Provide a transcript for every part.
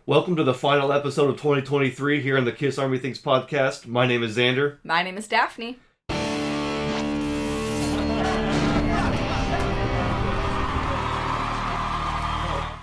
Welcome to the final episode of 2023 here on the Kiss Army Things podcast. My name is Xander. My name is Daphne.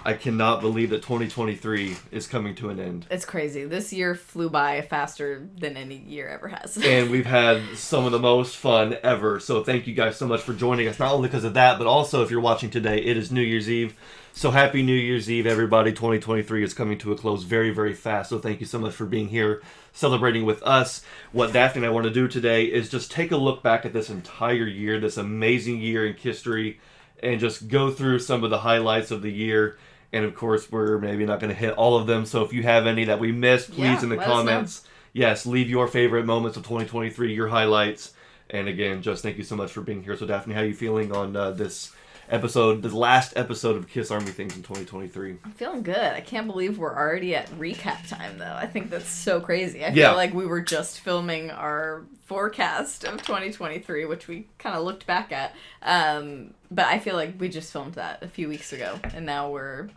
I cannot believe that 2023 is coming to an end. It's crazy. This year flew by faster than any year ever has. And we've had some of the most fun ever. So thank you guys so much for joining us. Not only because of that, but also if you're watching today, it is New Year's Eve. So happy New Year's Eve, everybody. 2023 is coming to a close very, very fast. So thank you so much for being here, celebrating with us. What Daphne and I want to do today is just take a look back at this entire year, this amazing year in history, and just go through some of the highlights of the year. And of course, we're maybe not going to hit all of them. So if you have any that we missed, please in the comments, yes, leave your favorite moments of 2023, your highlights. And again, just thank you so much for being here. So Daphne, how are you feeling on this episode, the last episode of Kiss Army Things in 2023? I'm feeling good. I can't believe we're already at recap time, though. I think that's so crazy. I feel like we were just filming our forecast of 2023, which we kind of looked back at. But I feel like we just filmed that a few weeks ago, and now we're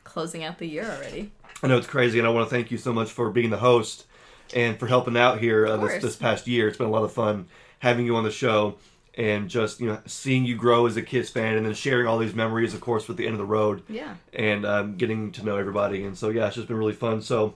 closing out the year already. I know it's crazy, and I want to thank you so much for being the host and for helping out here this past year. It's been a lot of fun having you on the show and just seeing you grow as a Kiss fan, and then sharing all these memories, of course, with the end of the road. Yeah. And getting to know everybody, and so it's just been really fun. So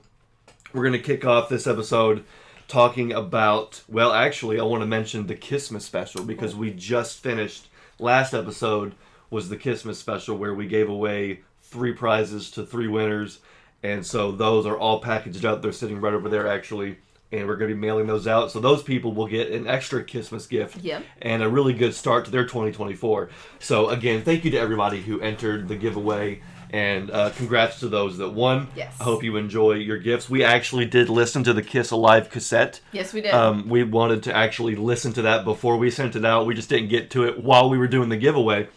we're gonna kick off this episode talking about. Well, actually, I want to mention the KISSmas special because we just finished. Last episode was the KISSmas special where we gave away 3 prizes to 3 winners, and so those are all packaged up. They're sitting right over there actually, and we're going to be mailing those out, so those people will get an extra KISSmas gift and a really good start to their 2024. So again, thank you to everybody who entered the giveaway, and congrats to those that won. Yes. I hope you enjoy your gifts. We actually did listen to the Kiss Alive cassette. Yes, we did. We wanted to actually listen to that before we sent it out. We just didn't get to it while we were doing the giveaway.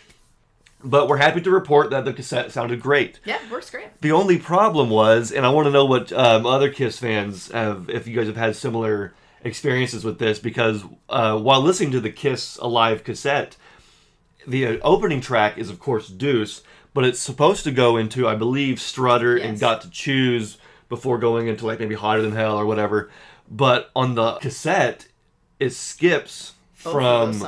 But we're happy to report that the cassette sounded great. Yeah, it works great. The only problem was, and I want to know what other Kiss fans have, if you guys have had similar experiences with this, because while listening to the Kiss Alive cassette, the opening track is, of course, Deuce, but it's supposed to go into, I believe, Strutter and Got to Choose before going into like maybe Hotter Than Hell or whatever. But on the cassette, it skips from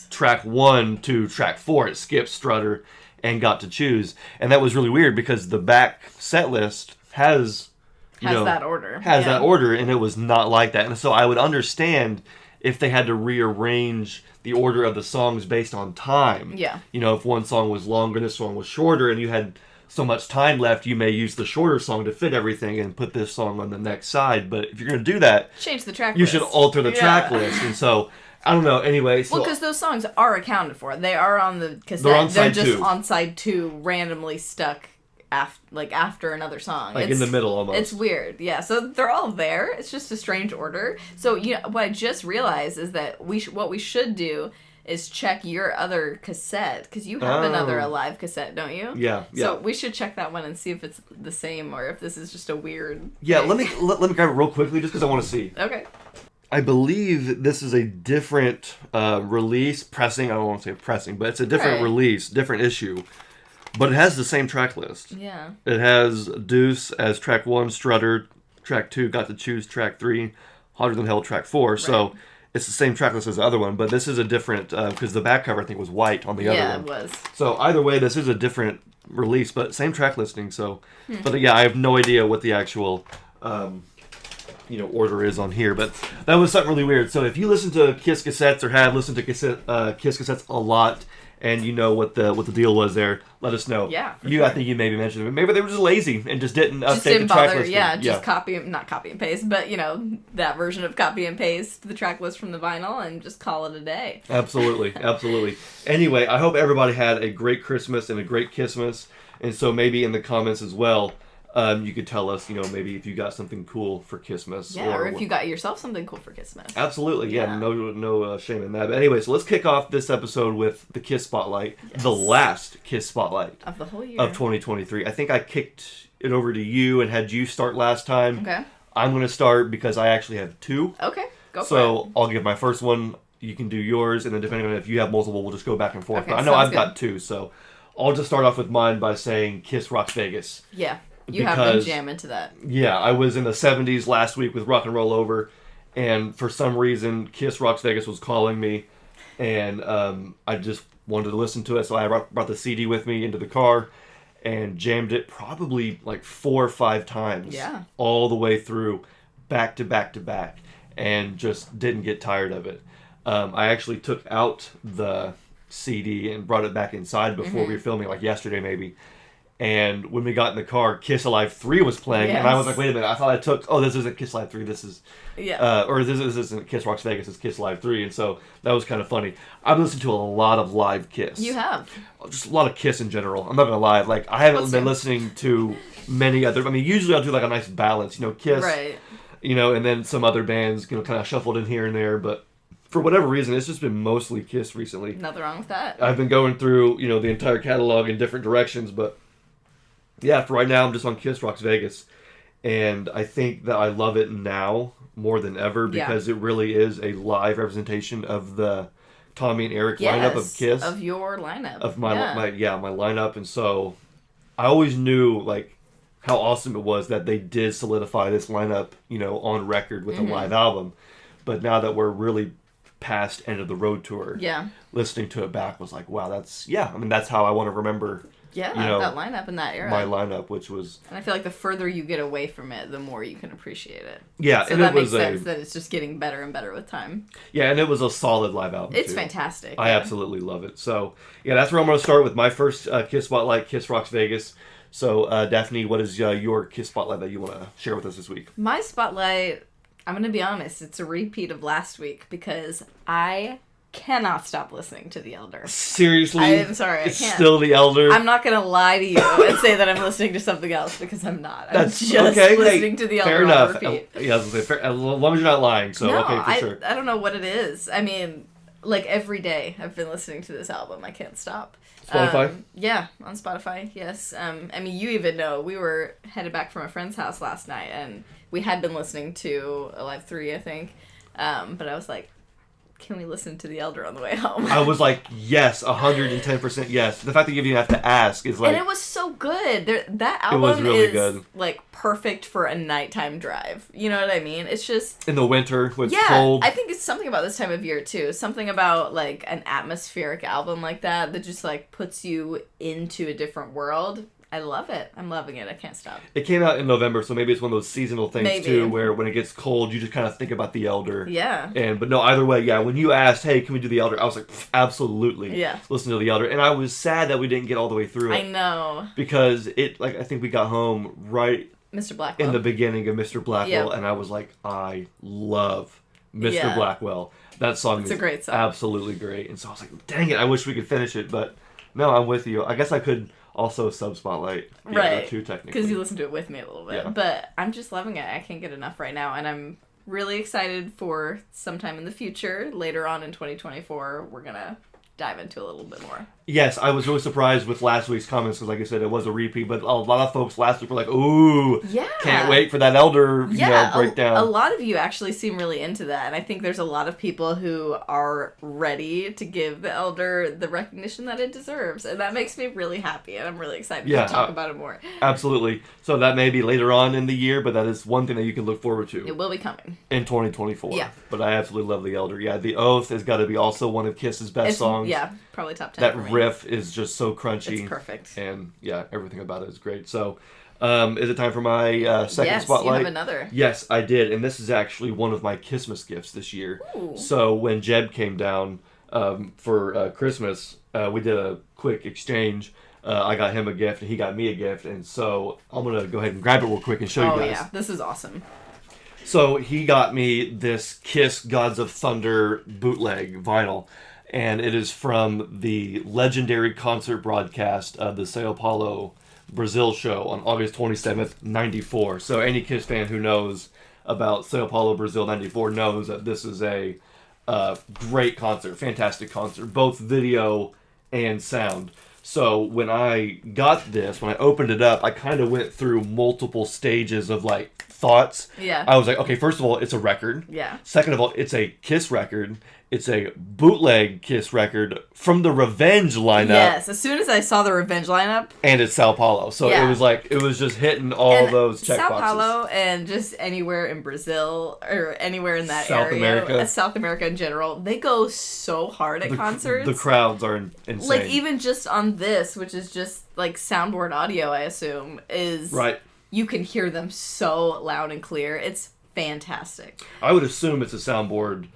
track 1 to track 4. It skips Strutter and Got to Choose, and that was really weird because the back set list has that order, that order, and it was not like that. And so I would understand if they had to rearrange the order of the songs based on time. Yeah, if one song was longer, this song was shorter, and you had so much time left, you may use the shorter song to fit everything and put this song on the next side. But if you're going to do that, change the track you list. should alter the track list. And so I don't know. Anyway, so because those songs are accounted for. They are on the cassette. They're just on side 2, randomly stuck after another song. Like in the middle almost. It's weird. Yeah, so they're all there. It's just a strange order. So what I just realized is that what we should do is check your other cassette, because you have another Alive cassette, don't you? Yeah. So we should check that one and see if it's the same or if this is just a weird Yeah, thing. let me grab it real quickly just because I want to see. Okay. I believe this is a different release, pressing. I don't want to say pressing, but it's a different release, different issue. But it has the same track list. Yeah. It has Deuce as track 1, Strutter, track 2, Got to Choose, track 3, Hotter Than Hell, track 4. Right. So it's the same track list as the other one, but this is a different, because the back cover I think was white on the other one. Yeah, it was. So either way, this is a different release, but same track listing. So, but I have no idea what the actual order is on here, but that was something really weird. So if you listen to Kiss cassettes or have listened to Kiss cassettes a lot, and you know what the deal was there, let us know. Yeah, sure. I think you maybe mentioned it. Maybe they were just lazy and just didn't update the track list. Yeah, just not copy and paste, but that version of copy and paste the track list from the vinyl and just call it a day. Absolutely, absolutely. Anyway, I hope everybody had a great Christmas and a great KISSmas, and so maybe in the comments as well, you could tell us, maybe if you got something cool for KISSmas. Yeah, or if you got yourself something cool for KISSmas. Absolutely, yeah. No shame in that. But anyway, so let's kick off this episode with the Kiss Spotlight, the last Kiss Spotlight of the whole year of 2023. I think I kicked it over to you and had you start last time. Okay. I'm going to start because I actually have 2. Okay, go for it. So I'll give my first one, you can do yours, and then depending on if you have multiple, we'll just go back and forth. Okay, but I know I've got 2, so I'll just start off with mine by saying Kiss Rocks Vegas. Yeah. You have been jamming to that. Yeah, I was in the 70s last week with Rock and Roll Over, and for some reason, Kiss Rocks Vegas was calling me, and I just wanted to listen to it, so I brought the CD with me into the car and jammed it probably like 4 or 5 times. Yeah. All the way through, back to back to back, and just didn't get tired of it. I actually took out the CD and brought it back inside before we were filming, like yesterday maybe. And when we got in the car, Kiss Alive 3 was playing, and I was like, wait a minute, I thought I took, this isn't Kiss Alive 3, this is, or this isn't Kiss Rocks Vegas, it's Kiss Alive 3, and so that was kind of funny. I've listened to a lot of live Kiss. You have? Just a lot of Kiss in general. I'm not going to lie, like, I haven't been listening to many other, I mean, usually I'll do like a nice balance, Kiss, right. And then some other bands, kind of shuffled in here and there, but for whatever reason, it's just been mostly Kiss recently. Nothing wrong with that. I've been going through, the entire catalog in different directions, but yeah, for right now, I'm just on Kiss Rocks Vegas, and I think that I love it now more than ever because it really is a live representation of the Tommy and Eric lineup of Kiss. Of your lineup. Of my lineup, and so I always knew, like, how awesome it was that they did solidify this lineup, on record with a live album, but now that we're really past end of the road tour, listening to it back was like, wow, that's how I want to remember that lineup in that era. My lineup, which was... And I feel like the further you get away from it, the more you can appreciate it. Yeah, so that makes sense that it's just getting better and better with time. Yeah, and it was a solid live album, It's fantastic. I absolutely love it. So, yeah, that's where I'm going to start with my first Kiss Spotlight, Kiss Rocks Vegas. So, Daphne, what is your Kiss Spotlight that you want to share with us this week? My Spotlight, I'm going to be honest, it's a repeat of last week because I cannot stop listening to The Elder. Seriously? I'm sorry, I can't. It's still The Elder? I'm not going to lie to you and say that I'm listening to something else because I'm not. I'm just listening to The Elder fair enough. on repeat. Yeah, I was going to say, as long as you're not lying, so okay, for sure. I don't know what it is. I mean, like every day I've been listening to this album. I can't stop. Spotify? Yeah, on Spotify, yes. I mean, you even know, we were headed back from a friend's house last night, and we had been listening to Alive 3, I think. But I was like, can we listen to The Elder on the way home? I was like, yes, 110% yes. The fact that you even have to ask is like... And it was so good. That album is like perfect for a nighttime drive. You know what I mean? It's just... In the winter, when it's cold. I think it's something about this time of year, too. Something about like an atmospheric album like that just like puts you into a different world. I love it. I'm loving it. I can't stop. It came out in November, so maybe it's one of those seasonal things, too, where when it gets cold, you just kind of think about The Elder. Yeah. But no, either way, when you asked, hey, can we do The Elder? I was like, absolutely. Yeah. Listen to The Elder. And I was sad that we didn't get all the way through it. I know. Because I think we got home right... Mr. Blackwell. In the beginning of Mr. Blackwell, and I was like, I love Mr. Blackwell. That song is a great song. Absolutely great. And so I was like, dang it, I wish we could finish it, but no, I'm with you. I guess I could also sub-spotlight too, technically. Because you listened to it with me a little bit. Yeah. But I'm just loving it. I can't get enough right now, and I'm really excited for sometime in the future, later on in 2024, we're going to dive into a little bit more. Yes, I was really surprised with last week's comments because, like I said, it was a repeat. But a lot of folks last week were like, "Ooh, can't wait for that Elder breakdown." A lot of you actually seem really into that, and I think there's a lot of people who are ready to give the Elder the recognition that it deserves, and that makes me really happy, and I'm really excited to talk about it more. Absolutely. So that may be later on in the year, but that is one thing that you can look forward to. It will be coming in 2024. Yeah. But I absolutely love the Elder. Yeah, The Oath has got to be also one of Kiss's best songs. Yeah, probably top 10. That riff is just so crunchy. It's perfect. And everything about it is great. So, is it time for my second spotlight? Yes, you have another. Yes, I did. And this is actually one of my KISSmas gifts this year. Ooh. So when Jeb came down for Christmas, we did a quick exchange. I got him a gift and he got me a gift. And so I'm going to go ahead and grab it real quick and show you guys. Oh, yeah. This is awesome. So he got me this Kiss Gods of Thunder bootleg vinyl. And it is from the legendary concert broadcast of the Sao Paulo, Brazil show on August 27th, 94. So any Kiss fan who knows about Sao Paulo, Brazil, 94 knows that this is a great concert, fantastic concert, both video and sound. So when I got this, when I opened it up, I kind of went through multiple stages of like thoughts. Yeah. I was like, okay, first of all, it's a record. Yeah. Second of all, it's a Kiss record. It's a bootleg Kiss record from the Revenge lineup. Yes, as soon as I saw the Revenge lineup. And it's Sao Paulo. So Yeah. it was just hitting all those check Sao boxes. Paulo and just anywhere in Brazil or anywhere in that South area. America. South America in general. They go so hard at concerts. The crowds are insane. Like, even just on this, which is just, like, soundboard audio, I assume, is... Right. You can hear them so loud and clear. It's fantastic. I would assume it's a soundboard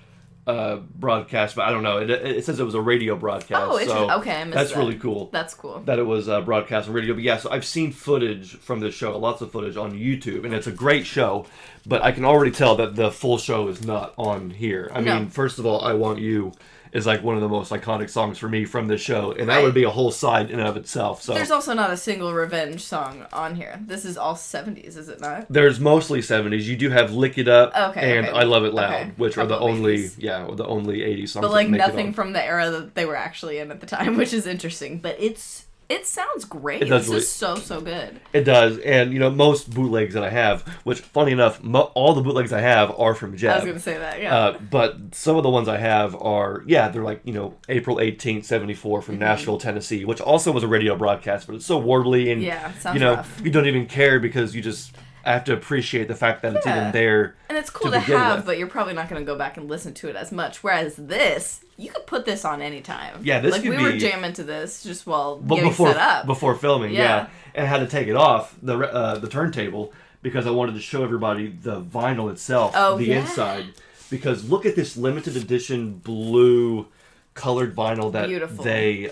broadcast, but I don't know. It says it was a radio broadcast. Oh, so okay, I missed that's that. really cool. That's cool. That it was broadcast on radio. But yeah, so I've seen footage from this show, lots of footage on YouTube, and it's a great show, but I can already tell that the full show is not on here. I mean, first of all, I Want You is like one of the most iconic songs for me from this show, and that would be a whole side in and of itself. So there's also not a single Revenge song on here. This is all 70s, is it not? There's mostly 70s. You do have Lick It Up and I Love It Loud, which are the only 80s songs. But like nothing from the era that they were actually in at the time, which is interesting. But it sounds great. It's just so good. It does, and most bootlegs that I have, which funny enough, all the bootlegs I have are from Jeb. I was gonna say that, yeah. But some of the ones I have are, they're like April 18th, 74 from Nashville, Tennessee, which also was a radio broadcast, but it's so warbly and sounds rough. You don't even care because you just have to appreciate the fact that it's even there. And it's cool to have, but you're probably not going to go back and listen to it as much. Whereas this, you could put this on anytime. Yeah, this like could we be... were jamming to this just while getting set up. Before filming, and I had to take it off the turntable because I wanted to show everybody the vinyl itself, inside. Because look at this limited edition blue colored vinyl that they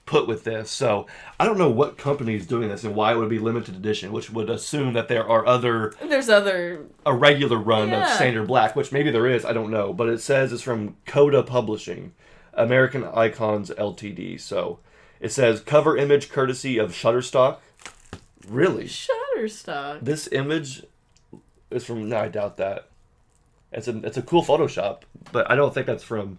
put with this. So I don't know what company is doing this and why it would be limited edition, which would assume that there are a regular run of standard black, which maybe there is, I don't know, but it says it's from Coda Publishing, American Icons Ltd. So it says cover image courtesy of Shutterstock. Really? Shutterstock. This image is from... No, I doubt that. It's a cool Photoshop, but I don't think that's from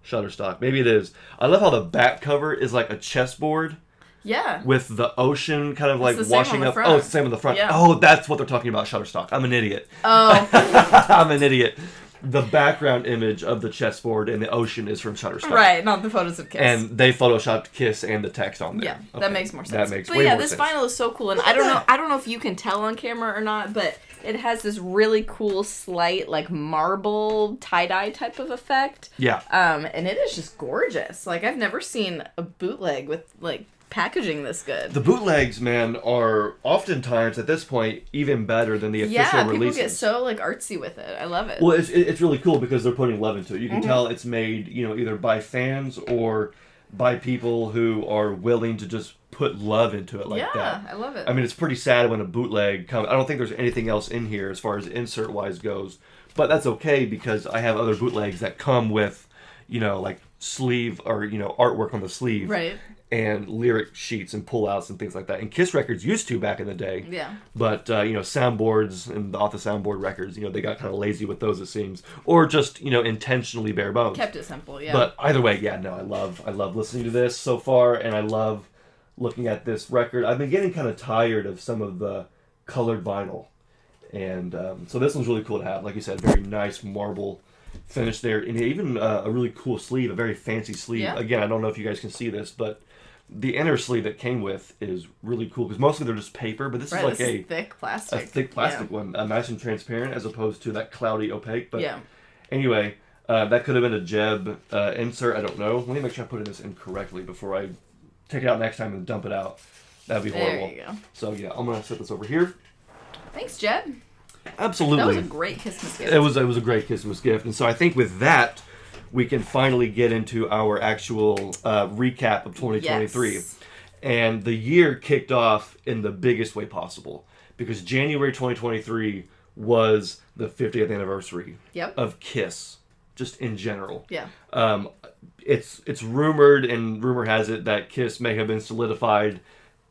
Shutterstock. Maybe it is. I love how the back cover is like a chessboard. Yeah. With the ocean kind of like washing up. Front. Oh, it's the same on the front. Yeah. Oh, that's what they're talking about, Shutterstock. I'm an idiot. Oh. I'm an idiot. The background image of the chessboard and the ocean is from Shutterstock. Right, not the photos of Kiss. And they photoshopped Kiss and the text on there. Yeah, that makes more sense. That makes way more this sense. vinyl is so cool, and I don't know if you can tell on camera or not, but it has this really cool slight like marble tie-dye type of effect. Yeah. And it is just gorgeous. Like I've never seen a bootleg with like packaging this good. The bootlegs, man, are oftentimes at this point even better than the official releases. People get so like artsy with it. I love it. Well, it's really cool because they're putting love into it. You can tell it's made, either by fans or by people who are willing to just put love into it like that. Yeah, I love it. I mean, it's pretty sad when a bootleg comes. I don't think there's anything else in here as far as insert-wise goes, but that's okay because I have other bootlegs that come with, like sleeve or, artwork on the sleeve. Right. And lyric sheets and pullouts and things like that. And Kiss records used to back in the day. Yeah. But, soundboards and the Off The Soundboard records, they got kind of lazy with those, it seems. Or just, intentionally bare bones. Kept it simple, yeah. But either way, I love listening to this so far, and I love looking at this record. I've been getting kind of tired of some of the colored vinyl. And so this one's really cool to have. Like you said, very nice marble finish there. And even a really cool sleeve, a very fancy sleeve. Yeah. Again, I don't know if you guys can see this, but the inner sleeve that came with is really cool because mostly they're just paper, but this is like a thick plastic. A thick plastic one, nice and transparent as opposed to that cloudy opaque. But yeah. Anyway, that could have been a Jeb insert. I don't know. Let me make sure I put this in correctly before I take it out next time and dump it out. That'd be horrible. There you go. So yeah, I'm gonna set this over here. Thanks, Jeb. Absolutely. That was a great KISSmas gift. It was a great KISSmas gift, and so I think with that, we can finally get into our actual recap of 2023. Yes. And the year kicked off in the biggest way possible because January 2023 was the 50th anniversary of Kiss, just in general. Yeah. It's rumored, and rumor has it, that Kiss may have been solidified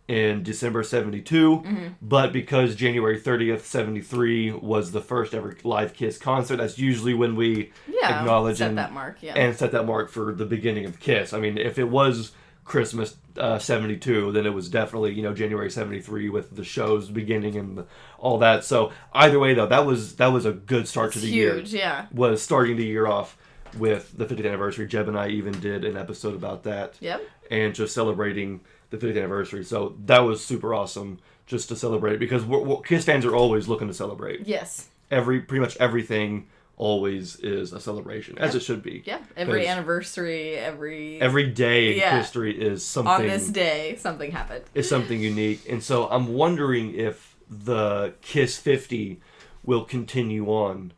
in December 72, but because January 30th, 73 was the first ever live Kiss concert, that's usually when we acknowledge set that mark, and set that mark for the beginning of Kiss. I mean, if it was Christmas 72, then it was definitely, January 73 with the shows beginning and all that. So either way, though, that was a good start to the year. Huge, yeah. Was starting the year off with the 50th anniversary. Jeb and I even did an episode about that. Yep. And just celebrating the 50th anniversary. So that was super awesome just to celebrate, because KISS fans are always looking to celebrate. Yes. Pretty much everything always is a celebration, as it should be. Yeah, every anniversary, every day in history is something. On this day, something happened. Is something unique. And so I'm wondering if the KISS 50 will continue on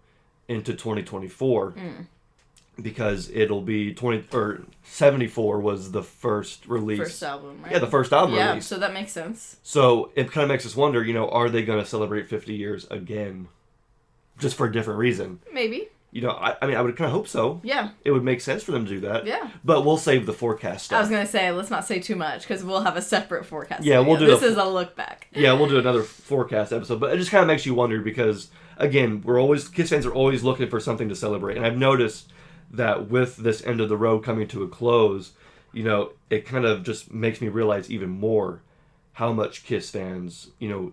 into 2024. Because it'll be 74 was the first release. First album, right? Yeah, the first album release. Yeah, so that makes sense. So it kind of makes us wonder, are they going to celebrate 50 years again? Just for a different reason. Maybe. I would kind of hope so. Yeah. It would make sense for them to do that. Yeah. But we'll save the forecast stuff. I was going to say, let's not say too much, because we'll have a separate forecast. Yeah, we'll do This is a look back. Yeah, we'll do another forecast episode. But it just kind of makes you wonder, because, again, KISS fans are always looking for something to celebrate. And I've noticed that with this end of the road coming to a close, it kind of just makes me realize even more how much KISS fans,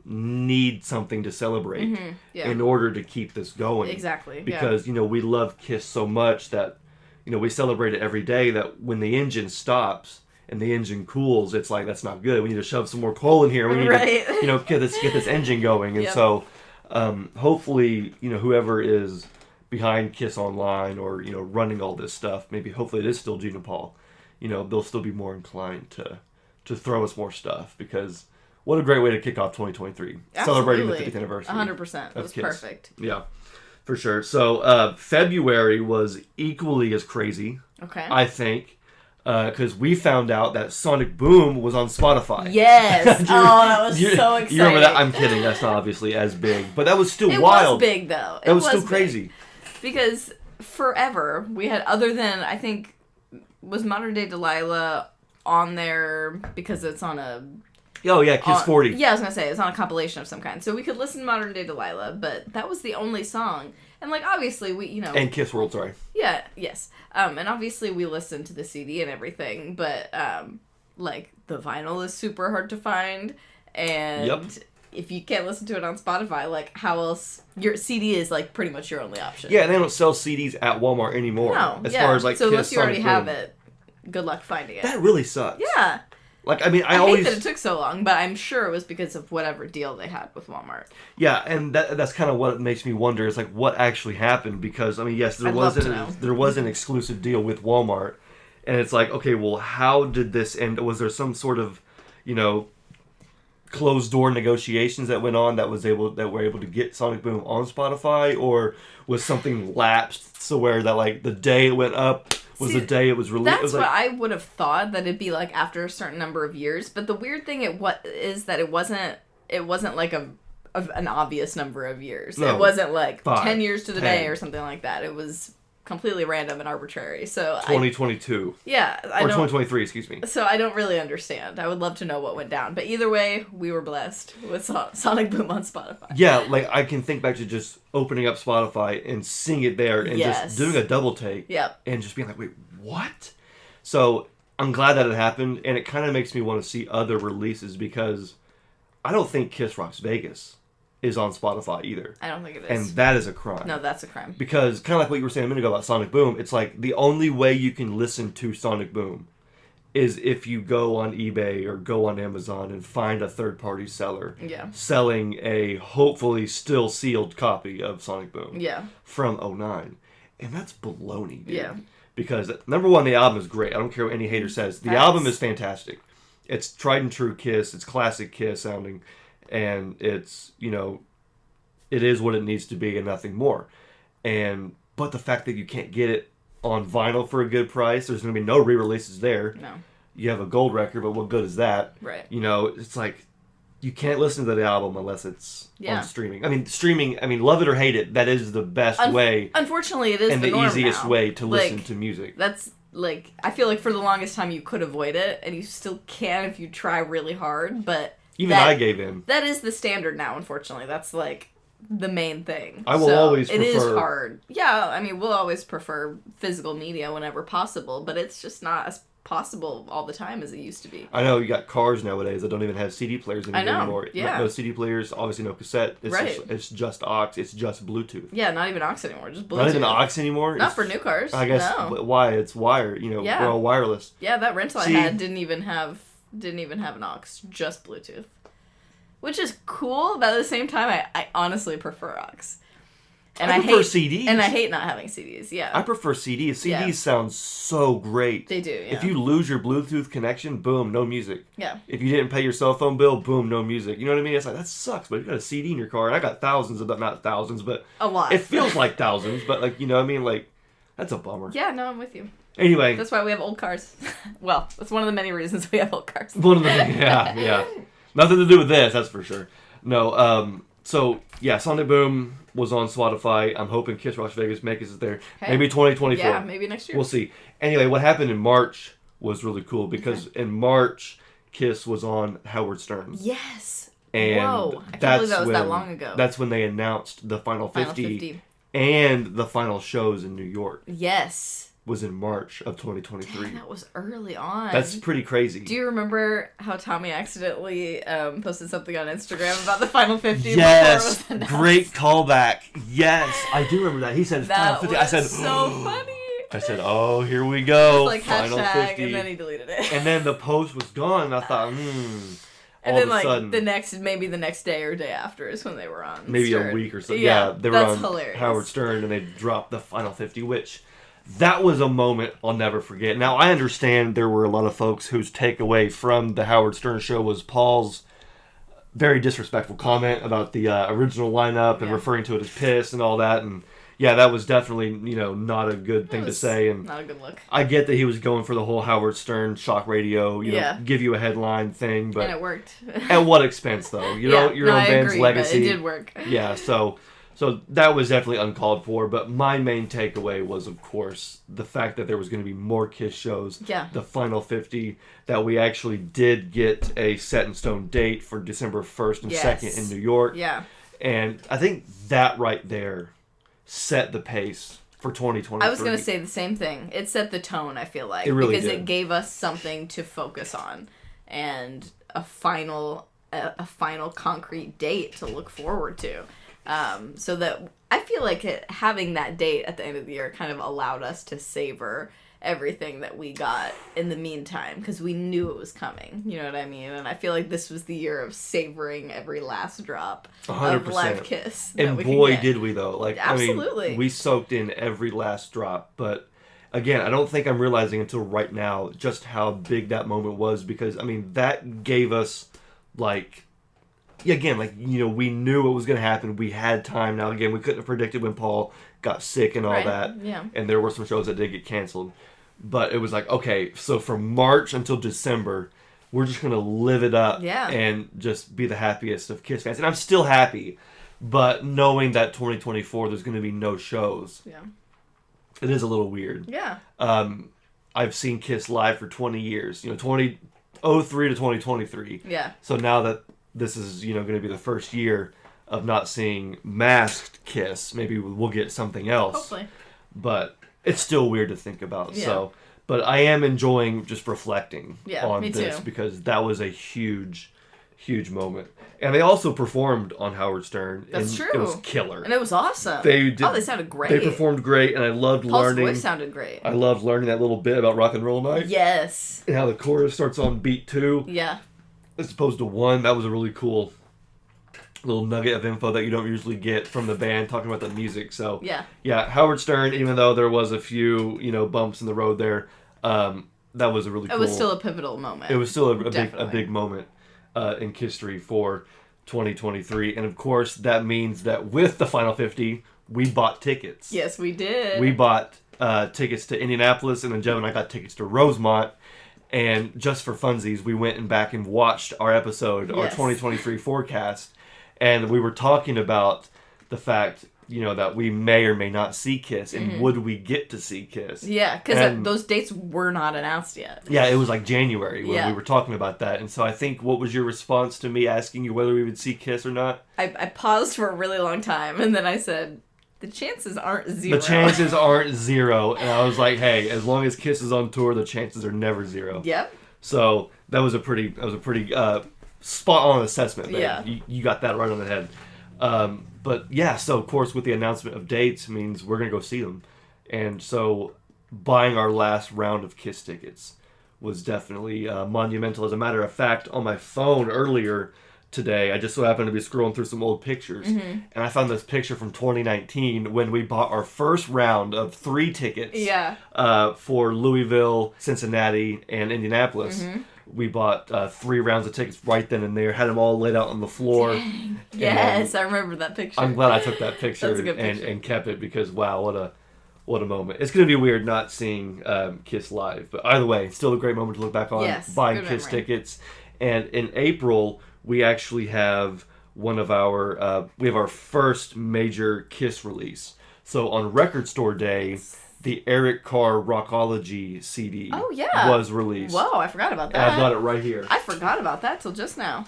need something to celebrate in order to keep this going. Exactly. Because, we love KISS so much that, we celebrate it every day, that when the engine stops and the engine cools, it's like, that's not good. We need to shove some more coal in here. We need to, get this engine going. And so, hopefully, whoever is behind KISS Online or, running all this stuff, hopefully it is still Gina Paul, they'll still be more inclined to throw us more stuff, because what a great way to kick off 2023. Absolutely. Celebrating the 50th anniversary. 100%. That was KISS. perfect. Yeah, for sure. So February was equally as crazy, I think, because we found out that Sonic Boom was on Spotify. Yes. That was so exciting. You remember that? I'm kidding. That's not obviously as big, but that was still wild. It was big, though. That was still crazy. Big. Because forever, we had, other than, I think, was Modern Day Delilah on there because it's on a... Oh, yeah, KISS 40. Yeah, I was going to say, it's on a compilation of some kind. So we could listen to Modern Day Delilah, but that was the only song. And, obviously, we, And KISS World, sorry. Yeah, yes. And obviously we listened to the CD and everything, but, the vinyl is super hard to find. And if you can't listen to it on Spotify, how else? Your CD is, pretty much your only option. Yeah, and they don't sell CDs at Walmart anymore. No, as far as, so KISS, unless you already Sonic have Boom. it, good luck finding it. That really sucks. Yeah. I hate that it took so long, but I'm sure it was because of whatever deal they had with Walmart. Yeah, and that's kind of what makes me wonder is what actually happened, because yes, there was an exclusive deal with Walmart, and it's okay, well, how did this end? Was there some sort of closed door negotiations that went on that were able to get Sonic Boom on Spotify, or was something lapsed so where that the day it went up was the day it was released? That's what I would have thought, that it'd be after a certain number of years. But the weird thing is that it wasn't an obvious number of years. No, it wasn't 10 years to the day or something like that. It was completely random and arbitrary. So 2022. Yeah, or 2023, excuse me. So I don't really understand. I would love to know what went down. But either way, we were blessed with Sonic Boom on Spotify. Yeah, I can think back to just opening up Spotify and seeing it there and just doing a double take. Yep. And just being wait, what? So I'm glad that it happened, and it kind of makes me want to see other releases, because I don't think Kiss Rocks Vegas is on Spotify either. I don't think it is. And that is a crime. No, that's a crime. Because kind of what you were saying a minute ago about Sonic Boom, it's the only way you can listen to Sonic Boom is if you go on eBay or go on Amazon and find a third-party seller selling a hopefully still sealed copy of Sonic Boom from 2009. And that's baloney, dude. Yeah. Because, number one, the album is great. I don't care what any hater says. The album is fantastic. It's tried and true Kiss. It's classic Kiss sounding. And it's, it is what it needs to be and nothing more. But the fact that you can't get it on vinyl for a good price, there's going to be no re-releases there. No. You have a gold record, but what good is that? Right. It's you can't listen to the album unless it's on streaming. Love it or hate it, that is the best way. Unfortunately, it is and the norm easiest now. way to listen to music. That's, I feel for the longest time you could avoid it, and you still can if you try really hard, but... Even I gave in. That is the standard now, unfortunately. That's, the main thing. I will always prefer... It is hard. Yeah, we'll always prefer physical media whenever possible, but it's just not possible all the time as it used to be. I know you got cars nowadays that don't even have CD players anymore. Yeah. No CD players, obviously no cassette. It's right. It's just aux. It's just Bluetooth. Yeah, not even aux anymore, just Bluetooth. Not even aux anymore? Not for new cars. I guess why? It's wire, we're all wireless. Yeah, that rental I had didn't even have an aux, just Bluetooth. Which is cool, but at the same time I honestly prefer aux. And I prefer CDs. And I hate not having CDs, yeah. I prefer CDs. CDs sound so great. They do, yeah. If you lose your Bluetooth connection, boom, no music. Yeah. If you didn't pay your cell phone bill, boom, no music. You know what I mean? It's like, that sucks, but you got a CD in your car, and I got thousands of them, not thousands, but... A lot. It feels like thousands, but, like, you know what I mean? Like, that's a bummer. Yeah, no, I'm with you. Anyway. That's why we have old cars. Well, that's one of the many reasons we have old cars. One of the... Yeah. Nothing to do with this, that's for sure. No, so, yeah, Sonic Boom was on Spotify. I'm hoping Kiss Las Vegas makes it there. Okay. Maybe 2024. Yeah, maybe next year. We'll see. Anyway, what happened in March was really cool because in March, Kiss was on Howard Stern. Yes. And whoa. I can't believe that was that long ago. That's when they announced the Final 50 and the final shows in New York. Yes. Was in March of 2023. Dang, that was early on. That's pretty crazy. Do you remember how Tommy accidentally posted something on Instagram about the Final 50? Yes, great callback. Yes, I do remember that. He said that Final 50. I said, so funny. I said, oh, here we go. Like Final hashtag, 50. and then he deleted it. And then the post was gone. And I thought, And then, like, maybe the next day or day after is when they were on maybe Stern. A week or so. Yeah, they were on hilarious. Howard Stern, and they dropped the Final 50, which... That was a moment I'll never forget. Now, I understand there were a lot of folks whose takeaway from the Howard Stern show was Paul's very disrespectful comment about the original lineup and referring to it as piss and all that. And, yeah, that was definitely, not a good thing to say. And not a good look. I get that he was going for the whole Howard Stern shock radio, give you a headline thing. But and it worked. At what expense, though? Your own band's legacy. But it did work. Yeah, so that was definitely uncalled for, but my main takeaway was, of course, the fact that there was going to be more Kiss shows. Yeah. The Final 50, that we actually did get a set-in-stone date for December 1st and 2nd in New York. Yeah. And I think that right there set the pace for 2023. I was going to say the same thing. It set the tone, I feel like. It really because did. It gave us something to focus on and a final concrete date to look forward to. So that I feel like having that date at the end of the year kind of allowed us to savor everything that we got in the meantime because we knew it was coming. You know what I mean? And I feel like this was the year of savoring every last drop 100%. Of live Kiss. And boy, did we though! Like, absolutely, I mean, we soaked in every last drop. But again, I don't think I'm realizing until right now just how big that moment was because I mean that gave us like. Yeah, again, we knew it was going to happen. We had time. Now, again, we couldn't have predicted when Paul got sick and all that. Yeah. And there were some shows that did get canceled. But it was like, okay, so from March until December, we're just going to live it up and just be the happiest of Kiss fans. And I'm still happy, but knowing that 2024, there's going to be no shows. Yeah. It is a little weird. Yeah. I've seen Kiss live for 20 years. 2003 to 2023. Yeah. So now that this is, going to be the first year of not seeing masked Kiss. Maybe we'll get something else. Hopefully. But it's still weird to think about. Yeah. So, but I am enjoying just reflecting on this too. Because that was a huge, huge moment. And they also performed on Howard Stern. That's and true. It was killer. And it was awesome. They sounded great. They performed great, and I loved learning. Paul's voice sounded great. I loved learning that little bit about Rock and Roll Night. Yes. And how the chorus starts on beat 2. Yeah. As opposed to 1. That was a really cool little nugget of info that you don't usually get from the band talking about the music. So yeah, Howard Stern, even though there was a few bumps in the road there, that was a really cool. It was still a pivotal moment. It was still a big moment in history for 2023, and of course that means that with the Final 50 we bought tickets. Yes, we did. We bought tickets to Indianapolis, and then Jeff and I got tickets to Rosemont. And just for funsies, we went back and watched our episode, our 2023 forecast. And we were talking about the fact, that we may or may not see Kiss. And would we get to see Kiss? Yeah, because those dates were not announced yet. Yeah, it was like January when we were talking about that. And so I think, what was your response to me asking you whether we would see Kiss or not? I paused for a really long time. And then I said, the chances aren't zero. The chances aren't zero. And I was like, hey, as long as Kiss is on tour, the chances are never zero. Yep. So that was a pretty spot on assessment, man. Yeah. You got that right on the head. But yeah, so of course with the announcement of dates means we're gonna go see them, and so buying our last round of Kiss tickets was definitely monumental. As a matter of fact, on my phone earlier today, I just so happened to be scrolling through some old pictures, and I found this picture from 2019 when we bought our first round of 3 tickets for Louisville, Cincinnati, and Indianapolis. We bought 3 rounds of tickets right then and there, had them all laid out on the floor. Dang. Yes, I remember that picture. I'm glad I took that picture, That's a good picture. And kept it because, wow, what a moment. It's going to be weird not seeing Kiss live. But either way, still a great moment to look back on, buying Kiss tickets. And in April, we actually have our first major Kiss release. So on Record Store Day, the Eric Carr Rockology CD was released. Whoa, I forgot about that. And I've got it right here. I forgot about that till just now.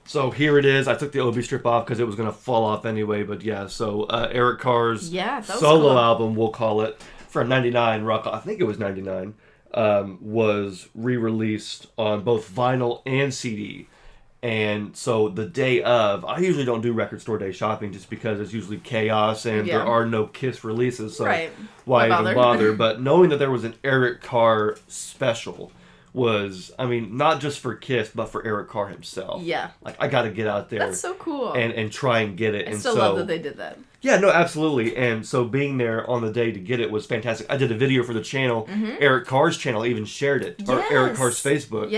So here it is. I took the OB strip off because it was going to fall off anyway. But yeah, so Eric Carr's solo album, we'll call it, for 99 I think it was 99, was re-released on both vinyl and CD. And so the day of, I usually don't do Record Store Day shopping just because it's usually chaos and there are no Kiss releases. So why even bother? But knowing that there was an Eric Carr special was, I mean, not just for Kiss, but for Eric Carr himself. Yeah. Like, I got to get out there. That's so cool. And try and get it. I still love that they did that. Yeah, no, absolutely. And so being there on the day to get it was fantastic. I did a video for the channel. Eric Carr's channel even shared it. Or Eric Carr's Facebook.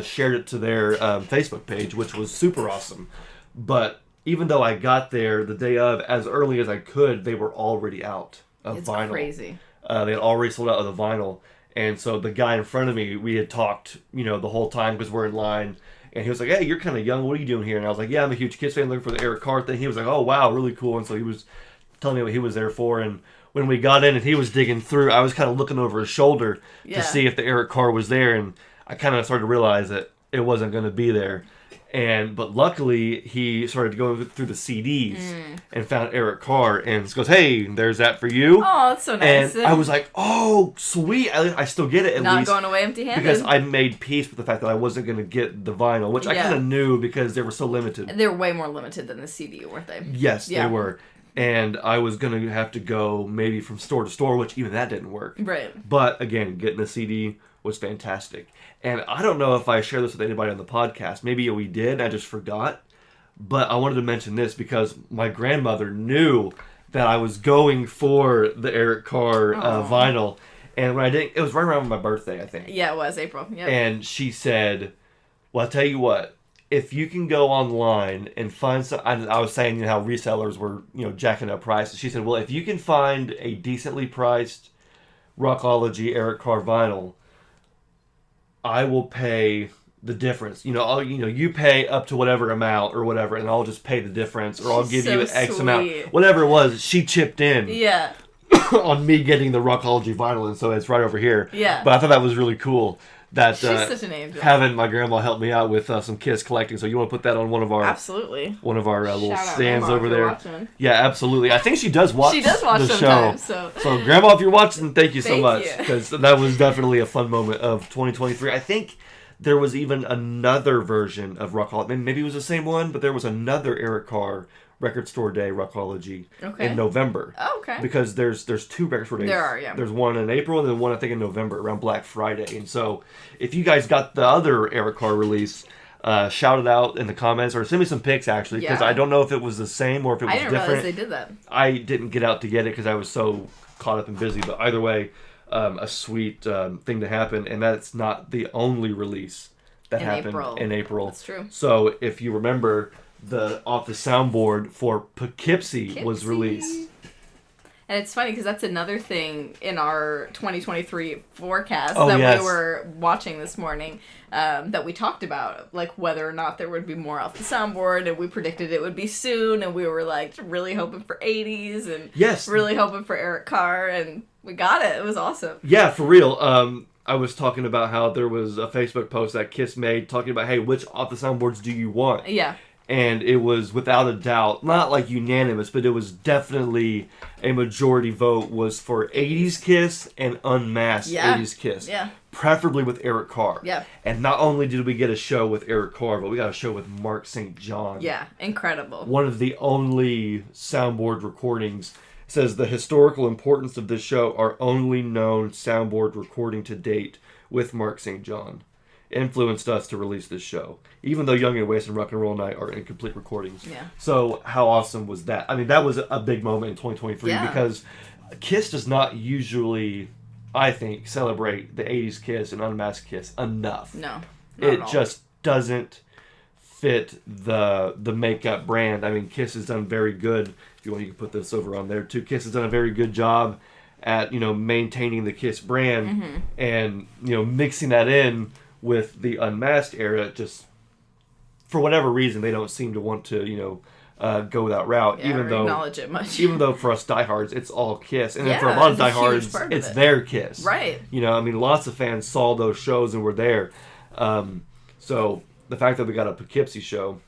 Shared it to their Facebook page, which was super awesome. But even though I got there the day of, as early as I could, they were already out of vinyl. It's crazy. They had already sold out of the vinyl. And so the guy in front of me, we had talked, the whole time because we're in line. And he was like, hey, you're kind of young. What are you doing here? And I was like, yeah, I'm a huge Kiss fan looking for the Eric Carr thing. He was like, oh, wow, really cool. And so he was telling me what he was there for. And when we got in and he was digging through, I was kind of looking over his shoulder to see if the Eric Carr was there. And I kind of started to realize that it wasn't going to be there. But luckily, he started going through the CDs and found Eric Carr and goes, hey, there's that for you. Oh, that's so nice. And I was like, oh, sweet. I still get it at least. Not going away empty-handed. Because I made peace with the fact that I wasn't going to get the vinyl, which I kind of knew because they were so limited. They were way more limited than the CD, weren't they? Yes, they were. And I was going to have to go maybe from store to store, which even that didn't work. Right. But again, getting the CD was fantastic. And I don't know if I shared this with anybody on the podcast. Maybe we did, I just forgot. But I wanted to mention this because my grandmother knew that I was going for the Eric Carr vinyl. And when I didn't, it was right around my birthday, I think. Yeah, it was April. Yep. And she said, well, I'll tell you what, if you can go online and find some, I was saying how resellers were, jacking up prices. She said, well, if you can find a decently priced Rockology Eric Carr vinyl, I will pay the difference. You pay up to whatever amount or whatever, and I'll just pay the difference, or I'll give you an X amount. Whatever it was, she chipped in. Yeah. On me getting the Rockology vinyl, and so it's right over here. Yeah. But I thought that was really cool. That she's such an angel. Having my grandma help me out with some Kiss collecting. So you want to put that on one of our little stands over there. Watching. Yeah, absolutely. I think she does watch. She does watch the sometimes, show. So Grandma, if you're watching, thank you so much, because that was definitely a fun moment of 2023. I think there was even another version of Rockology. Maybe it was the same one, but there was another Eric Carr Record Store Day Rockology in November. Oh, okay. Because there's 2 Record Store Days. There are, yeah. There's one in April and then one, I think, in November around Black Friday. And so if you guys got the other Eric Carr release, shout it out in the comments or send me some pics, actually, because I don't know if it was the same or if it was different. I didn't realize they did that. I didn't get out to get it because I was so caught up and busy. But either way, a sweet thing to happen. And that's not the only release that happened in April. That's true. So if you remember, the Off The Soundboard for Poughkeepsie was released. And it's funny because that's another thing in our 2023 forecast we were watching this morning that we talked about, like whether or not there would be more Off The Soundboard, and we predicted it would be soon, and we were like really hoping for 80s and really hoping for Eric Carr, and we got it. It was awesome. Yeah, for real. I was talking about how there was a Facebook post that Kiss made talking about, hey, which Off The Soundboards do you want? Yeah. And it was without a doubt, not like unanimous, but it was definitely a majority vote was for 80s Kiss and unmasked 80s Kiss. Yeah. Preferably with Eric Carr. Yeah. And not only did we get a show with Eric Carr, but we got a show with Mark St. John. Yeah, incredible. One of the only soundboard recordings. Says the historical importance of this show, our only known soundboard recording to date with Mark St. John, influenced us to release this show, even though Young and Wasted and Rock and Roll Night are incomplete recordings. Yeah. So how awesome was that? I mean, that was a big moment in 2023 because Kiss does not usually, I think, celebrate the 80s Kiss and unmasked Kiss enough. No, it just doesn't fit the makeup brand. I mean, Kiss has done very good. If you want, you can put this over on there too. Kiss has done a very good job at maintaining the Kiss brand and mixing that in with the unmasked era. Just for whatever reason, they don't seem to want to go that route. Even though acknowledge it much. Even though for us diehards, it's all Kiss, and then for a lot of diehards, it's their Kiss. Right. I mean, lots of fans saw those shows and were there. So the fact that we got a Poughkeepsie show.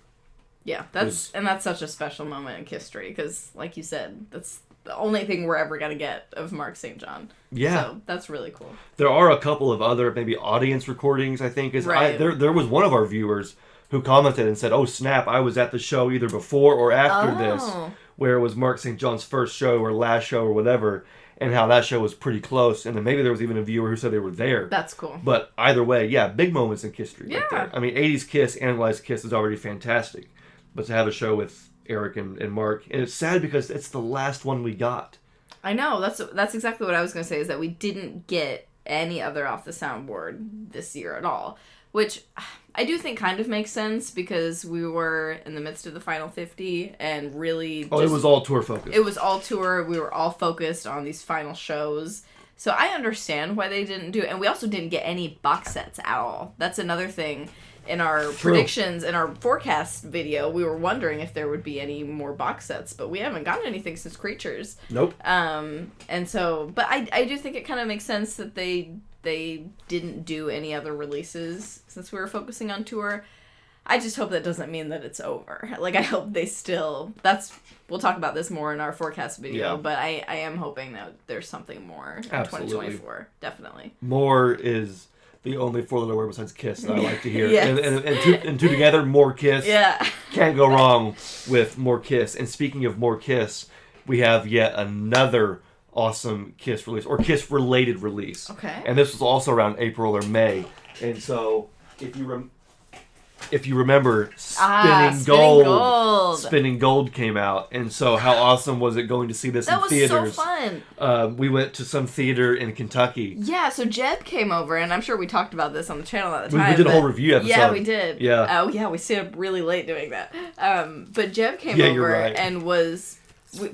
Yeah, that's such a special moment in history because, like you said, that's the only thing we're ever gonna get of Mark St. John. Yeah, so that's really cool. There are a couple of other maybe audience recordings. I think there was one of our viewers who commented and said, "Oh snap! I was at the show either before or after this, where it was Mark St. John's first show or last show or whatever." And how that show was pretty close. And then maybe there was even a viewer who said they were there. That's cool. But either way, yeah, big moments in history. Yeah. Right there. I mean, 80s Kiss, Analyzed Kiss is already fantastic. But to have a show with Eric and Mark, and it's sad because it's the last one we got. I know. That's exactly what I was going to say, is that we didn't get any other Off the Soundboard this year at all. Which I do think kind of makes sense because we were in the midst of the Final 50 and really it was all tour focused. It was all tour. We were all focused on these final shows. So I understand why they didn't do it. And we also didn't get any box sets at all. That's another thing. In our predictions, in our forecast video, we were wondering if there would be any more box sets, but we haven't gotten anything since Creatures. Nope. And so, but I do think it kind of makes sense that they didn't do any other releases since we were focusing on tour. I just hope that doesn't mean that it's over. Like, I hope they still... We'll talk about this more in our forecast video, but I am hoping that there's something more in 2024. Definitely. More is the only four-letter word besides Kiss that I like to hear. Yes. and two together, more Kiss. Yeah. Can't go wrong with more Kiss. And speaking of more Kiss, we have yet another awesome Kiss release, or Kiss-related release. Okay. And this was also around April or May. And so, if you remember, Spinning Gold came out. And so, how awesome was it going to see this in theaters? That was so fun. We went to some theater in Kentucky. Yeah, so Jeb came over, and I'm sure we talked about this on the channel at the time. We did a whole review episode. Yeah, we did. Yeah. Oh, yeah, we stayed up really late doing that. But Jeb came over and was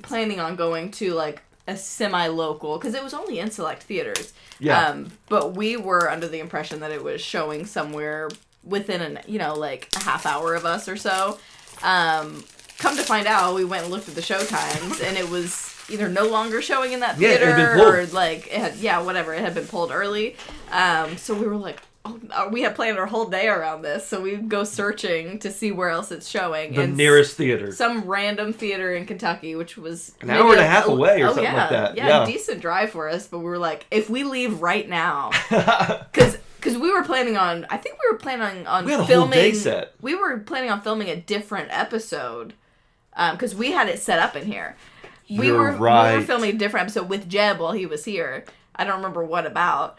planning on going to, like, a semi-local, because it was only in select theaters. Yeah. But we were under the impression that it was showing somewhere within like a half hour of us or so. Come to find out, we went and looked at the show times, and it was either no longer showing in that theater, it had been pulled. or like it had been pulled early. So we were like, we had planned our whole day around this, so we go searching to see where else it's showing. The nearest theater. Some random theater in Kentucky, which was an hour and a half away or something like that. Yeah, decent drive for us, but we were like, if we leave right now, because we were planning on, we had a filming. Whole day set. We were planning on filming a different episode, because we had it set up in here. We were filming a different episode with Jeb while he was here. I don't remember what about.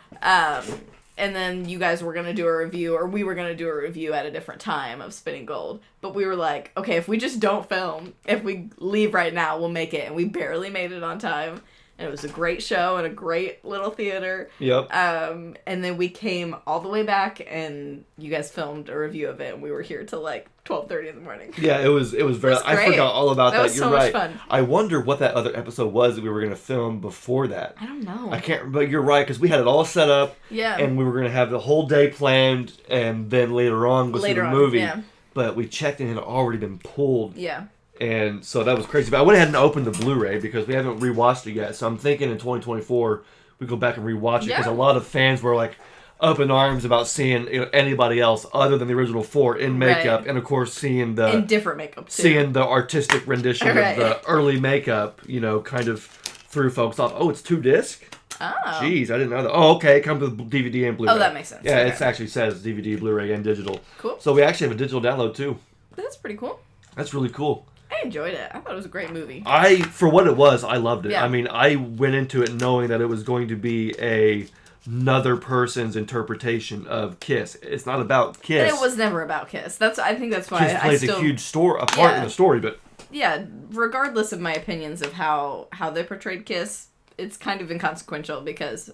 And then you guys were going to do a review, or we were going to do a review at a different time of Spinning Gold. But we were like, okay, if we just don't film, if we leave right now, we'll make it. And we barely made it on time. And it was a great show and a great little theater. Yep. And then we came all the way back, and you guys filmed a review of it, and we were here till like 12:30 in the morning. Yeah, it was very. I forgot all about that. That was You're so right. much fun. I wonder what that other episode was that we were going to film before that. I don't know. I can't. But you're right, because we had it all set up. Yeah. And we were going to have the whole day planned, and then later on go see the movie. Yeah. But we checked and it had already been pulled. Yeah. And so that was crazy. But I went ahead and opened the Blu-ray because we haven't rewatched it yet. So I'm thinking in 2024 we go back and rewatch it because a lot of fans were like, up in arms about seeing anybody else other than the original four in makeup, and of course seeing the in different makeup too. Seeing the artistic rendition of the early makeup, kind of threw folks off. Oh, it's 2 disc? Oh. Jeez, I didn't know that. Oh, okay, it comes with DVD and Blu-ray. Oh, that makes sense. Yeah, it actually says DVD, Blu-ray, and digital. Cool. So we actually have a digital download too. That's pretty cool. That's really cool. I enjoyed it. I thought it was a great movie. For what it was, I loved it. Yeah. I mean, I went into it knowing that it was going to be another person's interpretation of Kiss. It's not about Kiss. And it was never about Kiss. I think that's why Kiss plays a huge part in the story, but yeah, regardless of my opinions of how they portrayed Kiss, it's kind of inconsequential because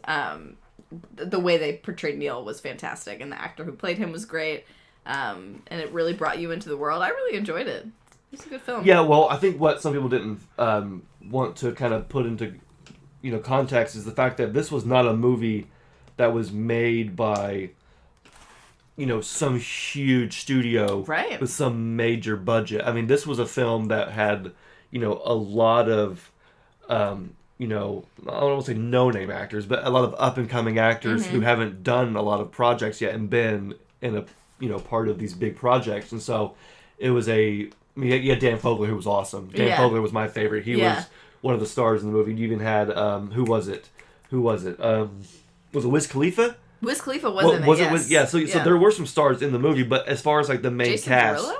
the way they portrayed Neil was fantastic, and the actor who played him was great, and it really brought you into the world. I really enjoyed it. It's a good film. Yeah, well, I think what some people didn't want to kind of put into context is the fact that this was not a movie that was made by some huge studio with some major budget. I mean, this was a film that had a lot of I don't want to say no-name actors, but a lot of up-and-coming actors who haven't done a lot of projects yet and been in a part of these big projects. And so it was you had Dan Fogler, who was awesome. Dan Fogler was my favorite. He was one of the stars in the movie. You even had, who was it? Was it Wiz Khalifa? Wiz Khalifa was in it, yes. So there were some stars in the movie, but as far as like the main cast...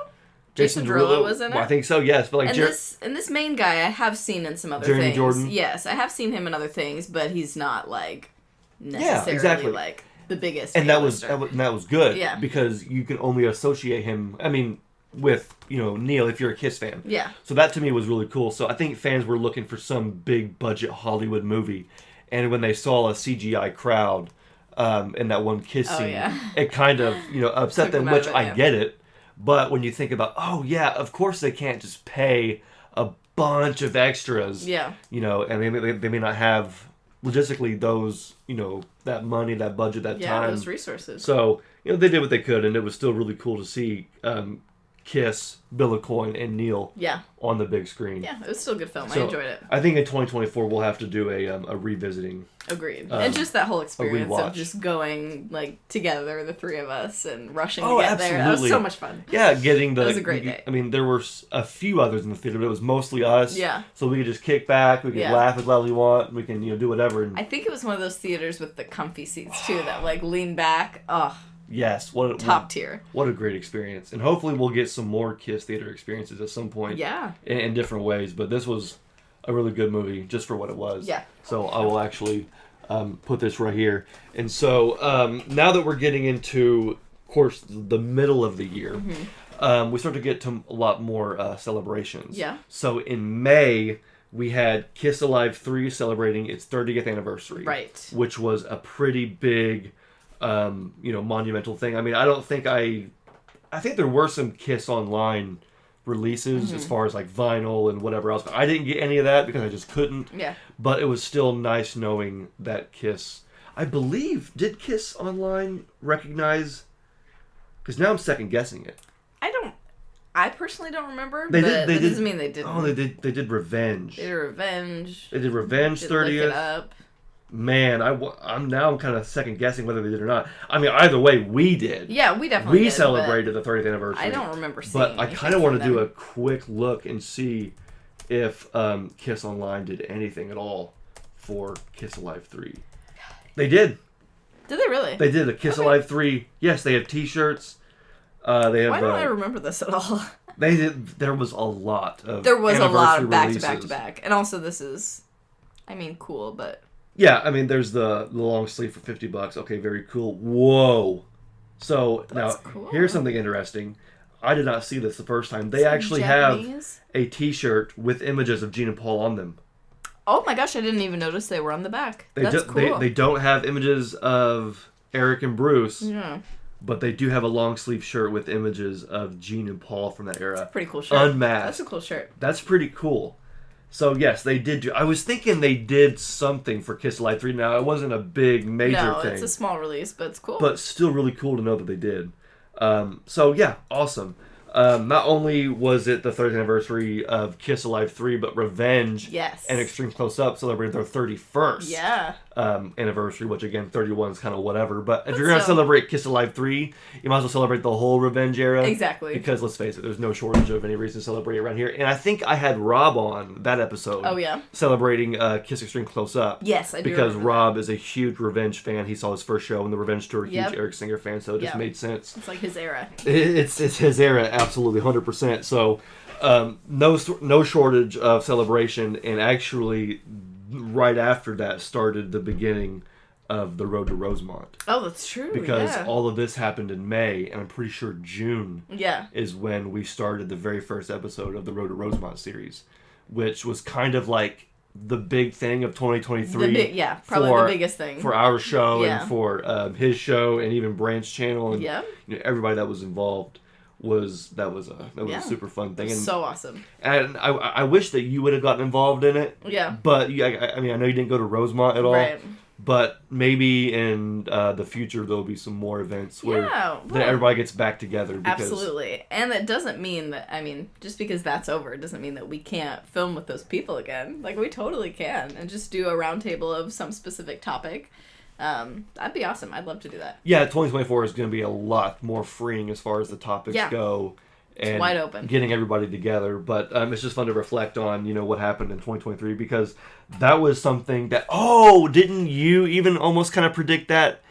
Jason Derulo was in it? Well, I think so, yes. But like and this main guy I have seen in some other Jeremy things. Jordan? Yes, I have seen him in other things, but he's not like necessarily like the biggest. And that was good. Yeah. Because you can only associate him, with, Neil if you're a Kiss fan. Yeah. So that to me was really cool. So I think fans were looking for some big budget Hollywood movie. And when they saw a CGI crowd in that one Kiss scene, it kind of, upset them, which I get it. But when you think about, of course they can't just pay a bunch of extras. Yeah. And they may not have logistically those, that money, that budget, that time. those resources. So, they did what they could, and it was still really cool to see Kiss, Bill Aucoin, and Neil on the big screen. Yeah, it was still a good film. I enjoyed it. I think in 2024 we'll have to do a revisiting. Agreed. And just that whole experience of just going together, the three of us, and rushing to get there. That was so much fun. Yeah, getting the... It was a great day. There were a few others in the theater, but it was mostly us. Yeah. So we could just kick back, we could laugh as loud as we want, we can do whatever. And... I think it was one of those theaters with the comfy seats too, that lean back. Oh. Yes, top tier. What a great experience. And hopefully we'll get some more Kiss theater experiences at some point. Yeah. In different ways, but this was a really good movie just for what it was. Yeah. So I will actually put this right here. And so now that we're getting into, of course, the middle of the year, we start to get to a lot more celebrations. Yeah. So in May, we had Kiss Alive 3 celebrating its 30th anniversary. Right. Which was a pretty big... monumental thing. I think there were some Kiss Online releases as far as vinyl and whatever else. But I didn't get any of that because I just couldn't. Yeah. But it was still nice knowing that Kiss... I believe, did Kiss Online recognize... Because now I'm second guessing it. I personally don't remember, that doesn't mean they didn't. Oh, they did Revenge. They did Revenge. They did Revenge 30th. Lick It Up. Man, I'm kind of second guessing whether they did or not. Either way, we did. Yeah, we definitely did. We celebrated the 30th anniversary. I don't remember seeing But I kind of want to do a quick look and see if Kiss Online did anything at all for Kiss Alive 3. They did. Did they really? They did a Kiss Alive 3. Yes, they have T-shirts. They have. Why don't I remember this at all? They did. There was a lot of. There was a lot of back releases. to back, and also this is, cool, but. Yeah, there's the long sleeve for $50. Okay, very cool. Whoa. So, That's now, cool. Here's something interesting. I did not see this the first time. They actually have a T-shirt with images of Gene and Paul on them. Oh my gosh, I didn't even notice they were on the back. That's cool. They don't have images of Eric and Bruce, but they do have a long sleeve shirt with images of Gene and Paul from that era. That's a pretty cool shirt. Unmasked. That's a cool shirt. That's pretty cool. So, yes, they did do... I was thinking they did something for Kiss Alive 3. Now, it wasn't a big, major thing. No, it's a small release, but it's cool. But still really cool to know that they did. So, yeah, awesome. Not only was it the 30th anniversary of Kiss Alive 3, but Revenge and Extreme Close Up celebrated their 31st anniversary, which again 31 is kind of whatever. But if you're gonna celebrate Kiss Alive 3, you might as well celebrate the whole Revenge era. Exactly. Because let's face it, there's no shortage of any reason to celebrate around here. And I think I had Rob on that episode. Oh yeah. Celebrating Kiss Extreme Close Up. Yes, I do. Because Rob is a huge Revenge fan. He saw his first show in the Revenge tour. Huge Eric Singer fan, so it just made sense. It's like his era. It's his era, absolutely, 100%. So no shortage of celebration, and actually right after that started the beginning of the Road to Rosemont. Oh, that's true. Because all of this happened in May, and I'm pretty sure June is when we started the very first episode of the Road to Rosemont series, which was kind of like the big thing of 2023. Probably the biggest thing. For our show and for his show and even Brand's channel and everybody that was involved. That was a super fun thing. And so awesome. And I wish that you would have gotten involved in it. Yeah. But I mean, I know you didn't go to Rosemont at all. Right. But maybe in the future there'll be some more events where that everybody gets back together. Absolutely. And that doesn't mean that, just because that's over, it doesn't mean that we can't film with those people again. Like, we totally can. And just do a roundtable of some specific topic. That'd be awesome. I'd love to do that. Yeah, 2024 is going to be a lot more freeing as far as the topics go. And it's wide open. Getting everybody together. But it's just fun to reflect on, what happened in 2023, because that was something that, didn't you even almost kind of predict that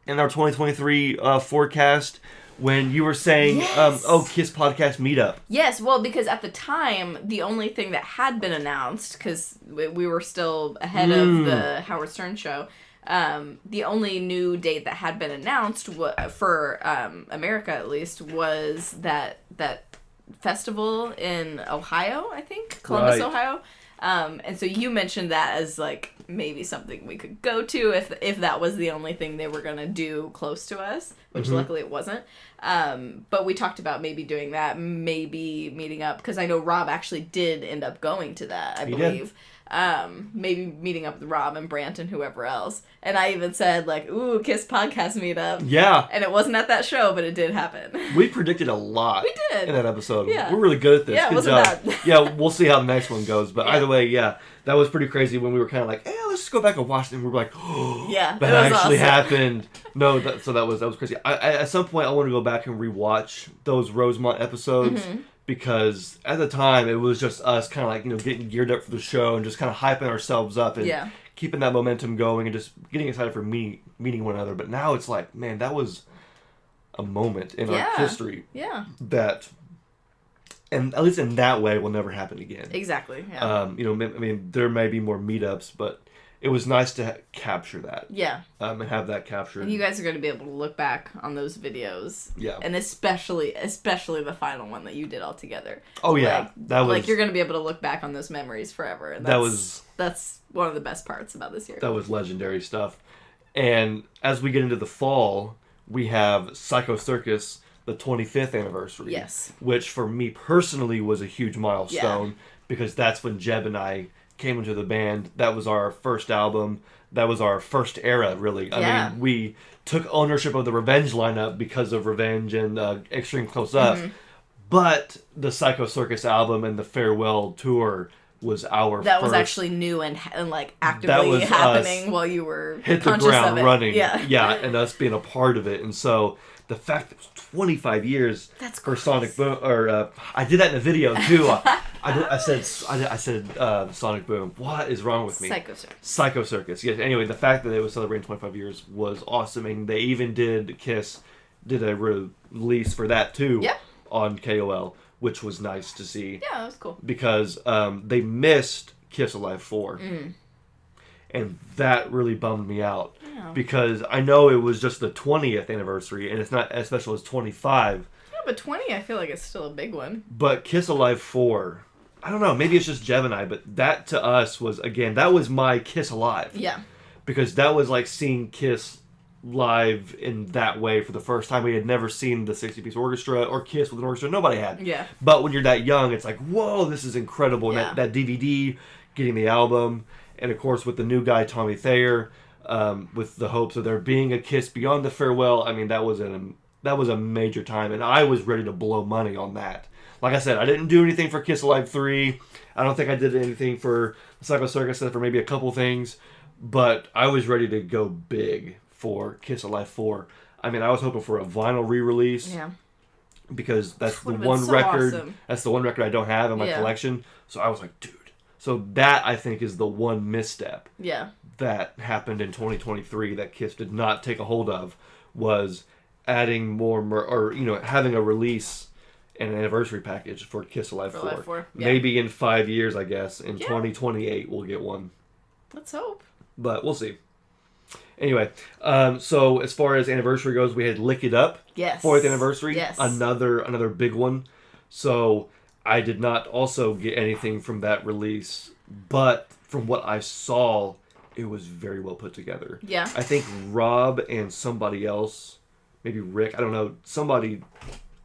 in our 2023 forecast when you were saying, KISS Podcast Meetup? Yes, well, because at the time, the only thing that had been announced, because we were still ahead of the Howard Stern show, the only new date that had been announced for America, at least, was that festival in Ohio, I think, Columbus, Ohio. And so you mentioned that as like maybe something we could go to if that was the only thing they were gonna do close to us, which luckily it wasn't. But we talked about maybe doing that, maybe meeting up, because I know Rob actually did end up going to that, I believe. Maybe meeting up with Rob and Brant and whoever else. And I even said, like, ooh, KISS Podcast Meetup. Yeah. And it wasn't at that show, but it did happen. We predicted a lot. We did. In that episode. Yeah. We're really good at this. Yeah, good wasn't job. bad. Yeah, we'll see how the next one goes. But either way, that was pretty crazy when we were kind of like, let's just go back and watch it. And we were like, that actually happened. No, so that was crazy. At some point, I want to go back and rewatch those Rosemont episodes. Mm-hmm. Because at the time, it was just us kind of like, getting geared up for the show and just kind of hyping ourselves up and keeping that momentum going and just getting excited for meeting one another. But now it's like, man, that was a moment in our history that, and at least in that way, will never happen again. Exactly. Yeah. There may be more meetups, but it was nice to capture that. Yeah. And have that captured. And you guys are going to be able to look back on those videos. Yeah. And especially the final one that you did all together. Oh, yeah. That was... Like, you're going to be able to look back on those memories forever. And that's one of the best parts about this year. That was legendary stuff. And as we get into the fall, we have Psycho Circus, the 25th anniversary. Yes. Which, for me personally, was a huge milestone. Because that's when Jeb and I came into the band. That was our first album. That was our first era, really. I mean, we took ownership of the Revenge lineup because of Revenge and Extreme Close Up. Mm-hmm. But the Psycho Circus album and the Farewell Tour was our That was actually new and like actively happening while you were hit the ground running. Yeah, and us being a part of it. And so the fact that it was 25 years for Sonic Boom, or I did that in the video too. I said Sonic Boom. What is wrong with me? Psycho Circus. Yes. Anyway, the fact that they were celebrating 25 years was awesome, and they even KISS did a release for that too on KOL, which was nice to see. Yeah, that was cool. Because they missed Kiss Alive 4. And that really bummed me out. Yeah. Because I know it was just the 20th anniversary, and it's not as special as 25. Yeah, but 20 I feel like it's still a big one. But Kiss Alive 4, I don't know, maybe it's just Jev and I, but that to us was, again, that was my Kiss Alive. Yeah. Because that was like seeing Kiss live in that way for the first time. We had never seen the 60-piece orchestra or Kiss with an orchestra. Nobody had. Yeah. But when you're that young, it's like, whoa, this is incredible. And that DVD, getting the album, and of course with the new guy, Tommy Thayer, with the hopes of there being a Kiss beyond the farewell. I mean, that was a major time, and I was ready to blow money on that. Like I said, I didn't do anything for Kiss Alive 3. I don't think I did anything for Psycho Circus, except for maybe a couple things. But I was ready to go big for Kiss Alive 4. I mean, I was hoping for a vinyl re-release. Yeah. Because that's the one record. Awesome. That's the one record I don't have in my collection. So I was like, dude. So that I think is the one misstep. Yeah. That happened in 2023 that Kiss did not take a hold of, was adding more or having a release and an anniversary package for Kiss Alive 4. Alive 4. Yeah. Maybe in 5 years, I guess. In 2028, we'll get one. Let's hope. But we'll see. Anyway, so as far as anniversary goes, we had Lick It Up. Yes. 4th anniversary. Yes. Another big one. So I did not also get anything from that release, but from what I saw, it was very well put together. Yeah. I think Rob and somebody else, maybe Rick, I don't know, a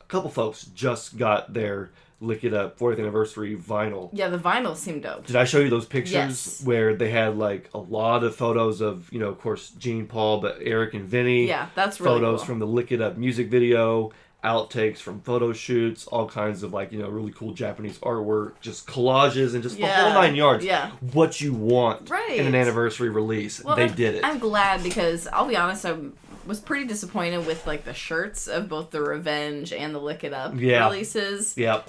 couple folks just got their Lick It Up 4th anniversary vinyl. Yeah, the vinyl seemed dope. Did I show you those pictures? Yes. Where they had like a lot of photos of, of course, Gene, Paul, but Eric and Vinny. Yeah, that's really photos cool. From the Lick It Up music video, outtakes from photo shoots, all kinds of like, really cool Japanese artwork, just collages and just the whole 9 yards. Yeah. What you want in an anniversary release. Well, they did it. I'm glad because I'll be honest, I was pretty disappointed with like the shirts of both the Revenge and the Lick It Up releases. Yep.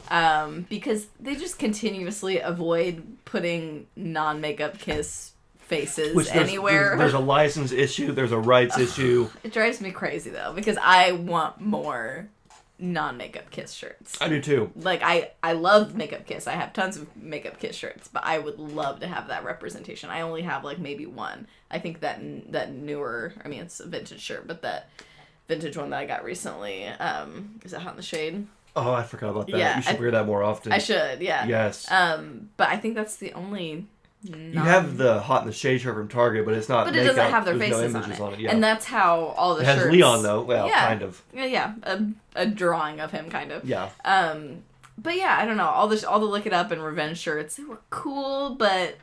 Because they just continuously avoid putting non-makeup Kiss faces anywhere. There's a license issue. There's a rights issue. It drives me crazy though because I want more non-makeup Kiss shirts. I do too. Like I love makeup Kiss. I have tons of makeup Kiss shirts, but I would love to have that representation. I only have like maybe one. I think that newer, I mean it's a vintage shirt, but that vintage one that I got recently, is it Hot in the Shade? Oh, I forgot about that. Yeah, you should wear that more often. I should, yeah. Yes. But I think that's the only you have the Hot in the Shade shirt from Target, but it's not. But it doesn't have their faces on it. Yeah. And that's how all the shirts. It has Leon though. Well, kind of. Yeah, a drawing of him, kind of. Yeah. But yeah, I don't know. All the Lick It Up and Revenge shirts, they were cool, but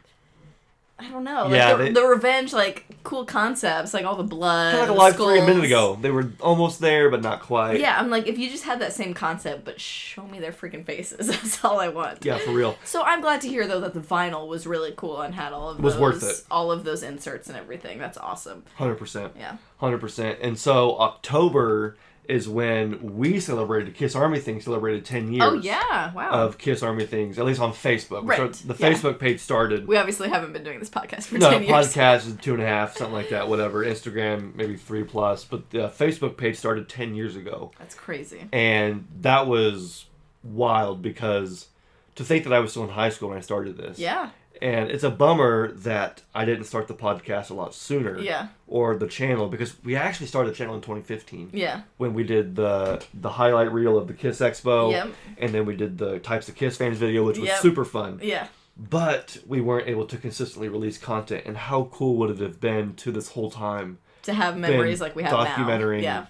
I don't know. Like the Revenge, like cool concepts, like all the blood. Kind of like Alive 3 a minute ago. They were almost there, but not quite. Yeah, I'm like, if you just had that same concept, but show me their freaking faces. That's all I want. Yeah, for real. So I'm glad to hear though that the vinyl was really cool and had all of those. Was worth it. All of those inserts and everything. That's awesome. 100%. Yeah. 100%. And so October is when we celebrated, the Kiss Army thing celebrated 10 years. Oh, yeah. Wow. Of Kiss Army things, at least on Facebook. Right. So the Facebook page started. We obviously haven't been doing this podcast for 10 years. No, podcast is 2.5, something like that, whatever. Instagram, maybe 3+. But the Facebook page started 10 years ago. That's crazy. And that was wild because to think that I was still in high school when I started this. Yeah. And it's a bummer that I didn't start the podcast a lot sooner. Yeah. Or the channel, because we actually started the channel in 2015. Yeah. When we did the highlight reel of the Kiss Expo. Yep. And then we did the Types of Kiss Fans video, which was super fun. Yeah. But we weren't able to consistently release content. And how cool would it have been to this whole time to have memories like we have now.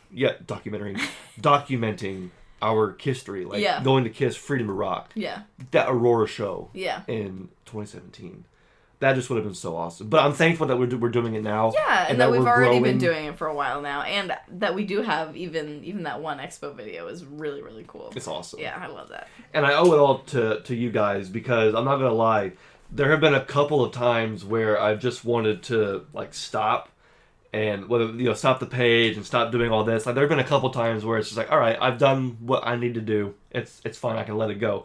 Documenting our history, like going to Kiss Freedom to Rock. Yeah. That Aurora show. Yeah. In 2017. That just would have been so awesome. But I'm thankful that we're doing it now. Yeah, and that we've already been doing it for a while now. And that we do have even that one expo video is really, really cool. It's awesome. Yeah, I love that. And I owe it all to you guys because I'm not going to lie. There have been a couple of times where I've just wanted to like stop and whether stop the page and stop doing all this. Like there have been a couple times where it's just like, all right, I've done what I need to do. It's fine. I can let it go.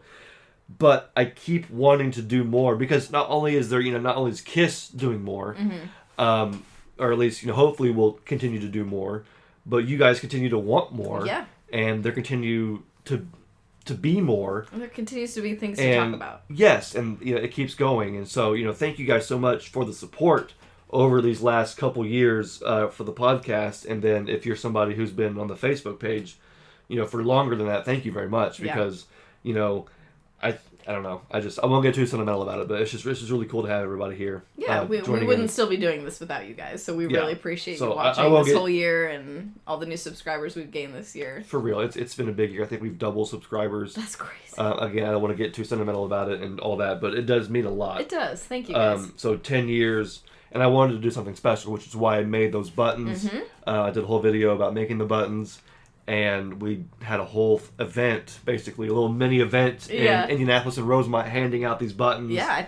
But I keep wanting to do more because not only is there, not only is Kiss doing more, or at least, hopefully we'll continue to do more, but you guys continue to want more. Yeah. And there continue to be more. And there continues to be things to talk about. Yes, and it keeps going. And so, thank you guys so much for the support over these last couple years for the podcast. And then if you're somebody who's been on the Facebook page, for longer than that, thank you very much because, I don't know. I won't get too sentimental about it, but it's just really cool to have everybody here. Yeah, we wouldn't still be doing this without you guys, so we really appreciate you watching this whole year and all the new subscribers we've gained this year. For real, it's been a big year. I think we've doubled subscribers. That's crazy. Again, I don't want to get too sentimental about it and all that, but it does mean a lot. It does. Thank you guys. So 10 years, and I wanted to do something special, which is why I made those buttons. I did a whole video about making the buttons. and we had a whole event, basically a little mini event in Indianapolis and Rosemont, handing out these buttons. Yeah,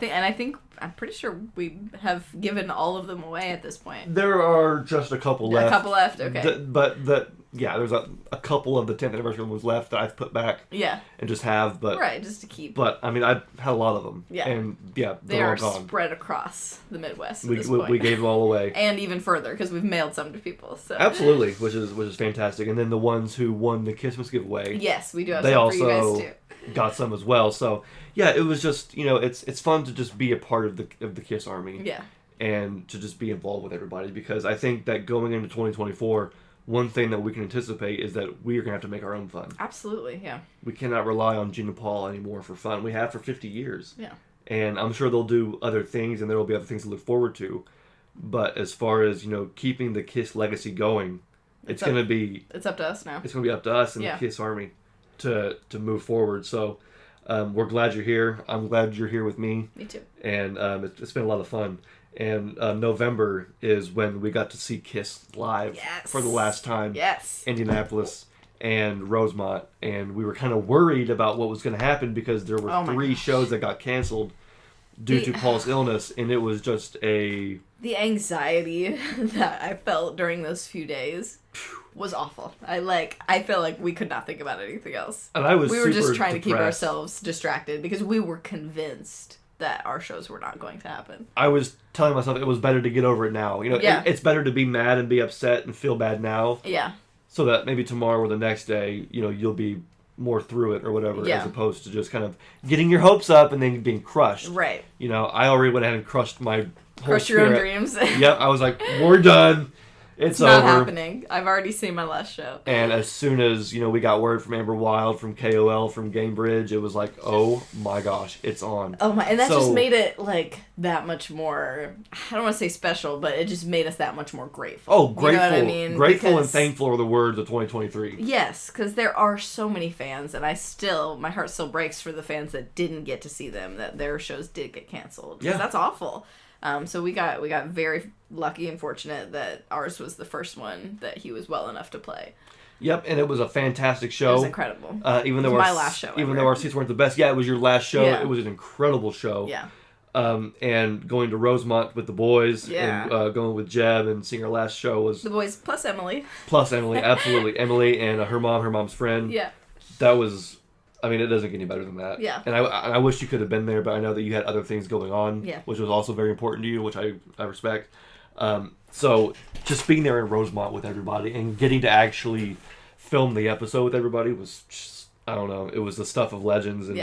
I'm pretty sure we have given all of them away at this point. There are just a couple left. A couple left, okay. There's a couple of the 10th anniversary ones left that I've put back. Yeah. And just have, but... Right, just to keep. But, I mean, I've had a lot of them. Yeah. And, yeah, they are all gone. Spread across the Midwest at we, this point. We gave them all away. And even further, because we've mailed some to people, so... Absolutely, which is fantastic. And then the ones who won the KISSmas giveaway... Yes, we do have some for you guys, too. They also got some as well. So, yeah, it was just, it's fun to just be a part of the KISS Army. Yeah. And to just be involved with everybody, because I think that going into 2024... one thing that we can anticipate is that we are going to have to make our own fun. Absolutely, yeah. We cannot rely on Gene and Paul anymore for fun. We have for 50 years. Yeah. And I'm sure they'll do other things, and there will be other things to look forward to. But as far as, keeping the KISS legacy going, it's going to be... It's up to us now. It's going to be up to us and the KISS Army to move forward. So we're glad you're here. I'm glad you're here with me. Me too. And it's been a lot of fun. And November is when we got to see KISS live for the last time. Yes. Indianapolis and Rosemont. And we were kind of worried about what was going to happen because there were 3 shows that got canceled due to Paul's illness. And it was just the anxiety that I felt during those few days was awful. I felt like we could not think about anything else. And we were just trying to keep ourselves distracted because we were convinced that our shows were not going to happen. I was telling myself it was better to get over it now. It's better to be mad and be upset and feel bad now. Yeah. So that maybe tomorrow or the next day, you'll be more through it or whatever, as opposed to just kind of getting your hopes up and then being crushed. Right. I already went ahead and crushed my whole your own dreams. Yep, I was like, we're done. It's not over. happening. I've already seen my last show. And as soon as, we got word from Amber Wild, from KOL, from Gamebridge, it was like, oh my gosh, it's on. Oh my, and that just made it, that much more, I don't want to say special, but it just made us that much more grateful. Oh, grateful. You know what I mean? Grateful and thankful are the words of 2023. Yes, because there are so many fans, and my heart still breaks for the fans that didn't get to see them, that their shows did get canceled. Yeah. That's awful. So we got very lucky and fortunate that ours was the first one that he was well enough to play. Yep, and it was a fantastic show. It was incredible. Even though my last show. Even though our seats weren't the best, it was your last show. Yeah. It was an incredible show. Yeah. And going to Rosemont with the boys, and going with Jeb and seeing our last show was the boys plus Emily. Plus Emily, absolutely. Emily and her mom's friend. Yeah. That was. I mean, it doesn't get any better than that. Yeah. And I wish you could have been there, but I know that you had other things going on, which was also very important to you, which I respect. So just being there in Rosemont with everybody and getting to actually film the episode with everybody was just, I don't know, it was the stuff of legends and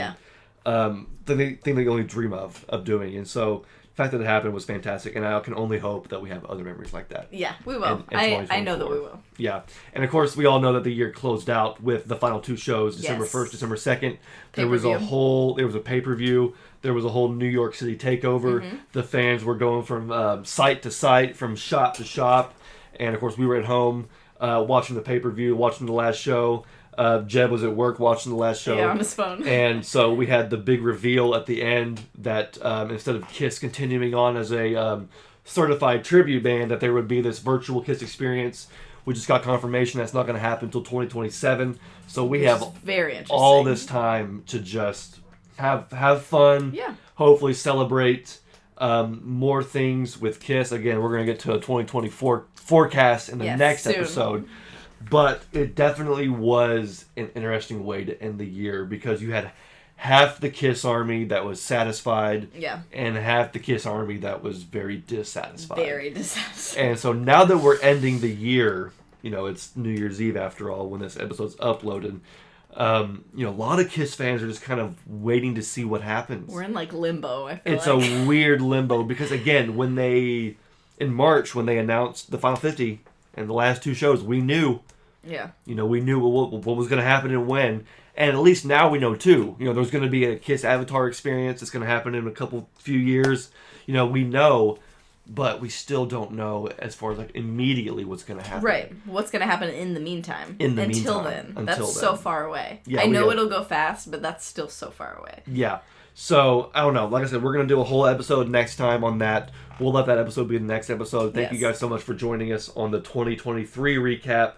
the thing that you only dream of doing. And so the fact that it happened was fantastic, and I can only hope that we have other memories like that. Yeah, we will. I know that we will. Yeah. And of course, we all know that the year closed out with the final 2 shows, December 1st, December 2nd. There was a pay-per-view. There was a whole New York City takeover. Mm-hmm. The fans were going from site to site, from shop to shop. And of course, we were at home watching the pay-per-view, watching the last show. Jeb was at work watching the last show. Yeah, on his phone. And so we had the big reveal at the end that instead of KISS continuing on as a certified tribute band, that there would be this virtual KISS experience. We just got confirmation that's not going to happen until 2027. So we have very interesting. All this time to just have fun. Yeah. Hopefully celebrate more things with KISS. Again, we're going to get to a 2024 forecast in the next episode. But it definitely was an interesting way to end the year because you had half the KISS Army that was satisfied and half the KISS Army that was very dissatisfied. Very dissatisfied. And so now that we're ending the year, it's New Year's Eve after all when this episode's uploaded, a lot of KISS fans are just kind of waiting to see what happens. We're in limbo, I feel It's a weird limbo because, again, in March, when they announced the Final 50 and the last 2 shows, we knew. Yeah. We knew what was going to happen and when. And at least now we know, too. There's going to be a KISS Avatar experience. It's going to happen in a few years. We know, but we still don't know as far as immediately what's going to happen. Right. What's going to happen in the meantime. Until then. That's so far away. Yeah, I know it'll go fast, but that's still so far away. Yeah. So, I don't know. Like I said, we're going to do a whole episode next time on that. We'll let that episode be the next episode. Thank you guys so much for joining us on the 2023 recap.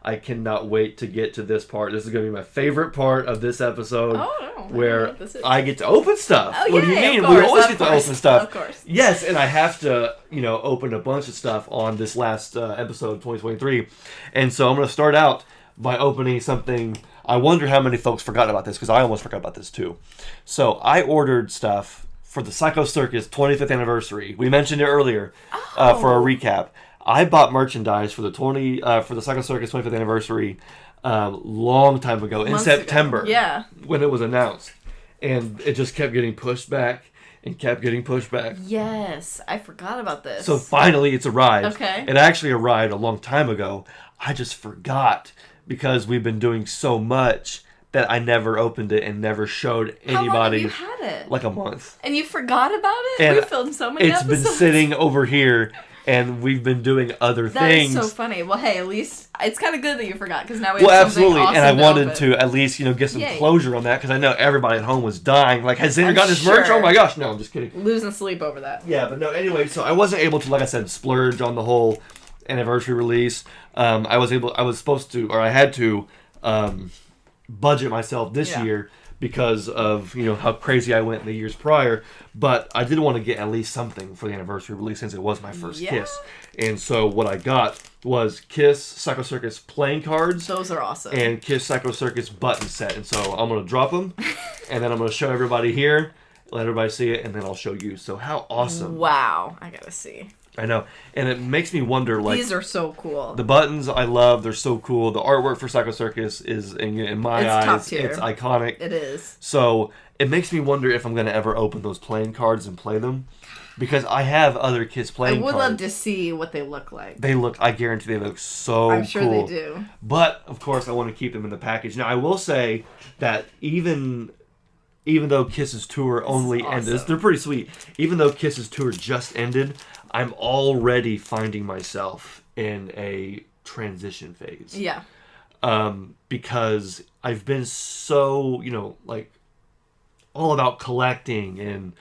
I cannot wait to get to this part. This is going to be my favorite part of this episode. Oh, no. Where I get to open stuff. Oh, what do you yay, mean? of course, We always of get to course, open stuff. Of course. Yes, and I have to, open a bunch of stuff on this last episode of 2023. And so I'm going to start out by opening something. I wonder how many folks forgot about this, because I almost forgot about this too. So I ordered stuff for the Psycho Circus 25th anniversary. We mentioned it earlier for a recap. I bought merchandise for the Psycho Circus 25th anniversary long time ago in September. Yeah. When it was announced, and it just kept getting pushed back and kept getting pushed back. Yes, I forgot about this. So finally, it's arrived. Okay. It actually arrived a long time ago. I just forgot because we've been doing so much that I never opened it and never showed anybody. How long have you had it? Like a month. And you forgot about it? And we filmed so many episodes. It's been sitting over here, and we've been doing other things. That is so funny. Well, hey, at least it's kind of good that you forgot, because now we have absolutely. Awesome, and I wanted to at least get some closure on that, because I know everybody at home was dying. Like, has anyone gotten this sure. merch? Oh my gosh, no, I'm just kidding. Losing sleep over that. Yeah, but no. Anyway, so I wasn't able to, like I said, splurge on the whole anniversary release. I had to budget myself this year because of how crazy I went in the years prior, but I did want to get at least something for the anniversary release since it was my first Kiss. And so what I got was Kiss Psycho Circus playing cards. Those are awesome. And Kiss Psycho Circus button set. And so I'm going to drop them, and then I'm going to show everybody here, let everybody see it, and then I'll show you. So how awesome. Wow. I got to see. I know. And it makes me wonder, like... These are so cool. The buttons I love. They're so cool. The artwork for Psycho Circus is, in my eyes, top tier. It's iconic. It is. So it makes me wonder if I'm going to ever open those playing cards and play them. Because I have other Kiss playing cards. I would love to see what they look like. I guarantee they look so cool. I'm sure they do. But, of course, I want to keep them in the package. Now, I will say that even though Kiss's tour only ended, they're pretty sweet. Even though Kiss's tour just ended, I'm already finding myself in a transition phase. Yeah. Because I've been so, all about collecting and,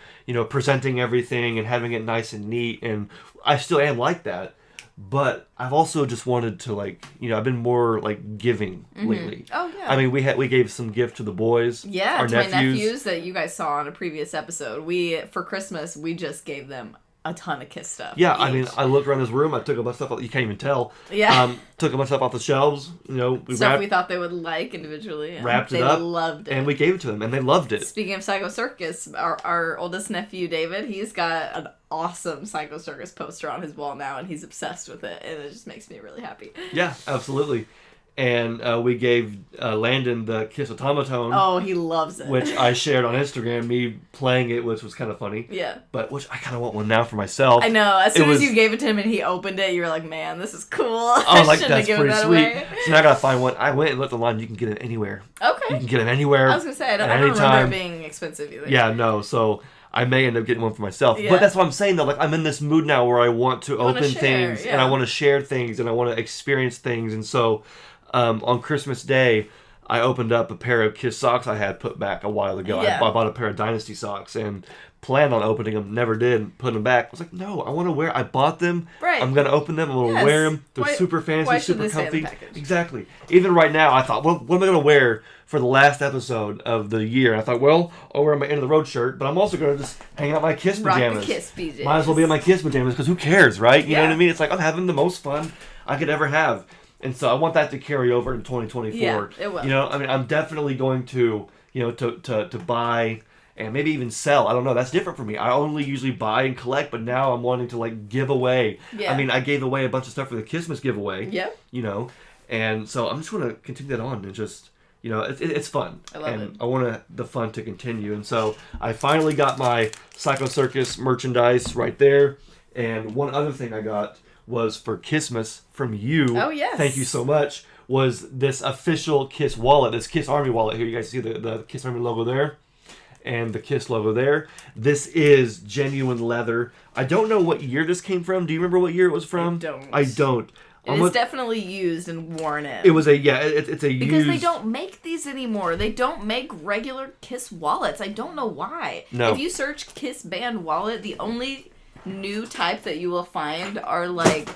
presenting everything and having it nice and neat. And I still am like that. But I've also just wanted to, I've been more, giving lately. Oh, yeah. I mean, we gave some gift to the boys. Yeah, our to my nephews that you guys saw on a previous episode. For Christmas, we just gave them a ton of Kiss stuff. Yeah, I mean, I looked around this room. I took a bunch of stuff. You can't even tell. Yeah. Took a bunch of stuff off the shelves. We thought they would like individually. Wrapped it up. They loved it. And we gave it to them, and they loved it. Speaking of Psycho Circus, our oldest nephew, David, he's got an awesome Psycho Circus poster on his wall now, and he's obsessed with it, and it just makes me really happy. Yeah, absolutely. And we gave Landon the Kiss Automaton. Oh, he loves it. Which I shared on Instagram, me playing it, which was kind of funny. Yeah. But which I kind of want one now for myself. I know. As soon as you gave it to him and he opened it, you were like, man, this is cool. I was like, that's pretty sweet. So now I got to find one. I went and looked online. You can get it anywhere. Okay. You can get it anywhere. I was going to say, I don't remember it being expensive either. Yeah, no. So I may end up getting one for myself. Yeah. But that's what I'm saying, though. I'm in this mood now where I want to open things. Yeah. And I want to share things. And I want to experience things. And so... on Christmas Day, I opened up a pair of Kiss socks I had put back a while ago. Yeah. I bought a pair of Dynasty socks and planned on opening them. Never did. Put them back. I was like, no, I want to wear. I bought them. Right. I'm going to open them. I'm going to wear them. They're super fancy, super comfy. Exactly. Even right now, I thought, well, what am I going to wear for the last episode of the year? And I thought, well, I'll wear my end of the road shirt, but I'm also going to just hang out my Kiss pajamas. Rock the Kiss PJs. Might as well be in my Kiss pajamas because who cares, right? You know what I mean? It's like I'm having the most fun I could ever have. And so I want that to carry over in 2024. Yeah, it will. I mean, I'm definitely going to, to buy and maybe even sell. I don't know. That's different for me. I only usually buy and collect, but now I'm wanting to give away. Yeah. I mean, I gave away a bunch of stuff for the KISSmas giveaway. Yeah. And so I'm just going to continue that on and just, it's fun. I love it. I want the fun to continue. And so I finally got my Psycho Circus merchandise right there. And one other thing I got was for KISSmas from you. Oh, yes. Thank you so much. Was this official Kiss wallet, this Kiss Army wallet here. You guys see the Kiss Army logo there and the Kiss logo there. This is genuine leather. I don't know what year this came from. Do you remember what year it was from? I don't. It is definitely used and worn in. It was it's a used... Because they don't make these anymore. They don't make regular Kiss wallets. I don't know why. No. If you search Kiss band wallet, the only new type that you will find are like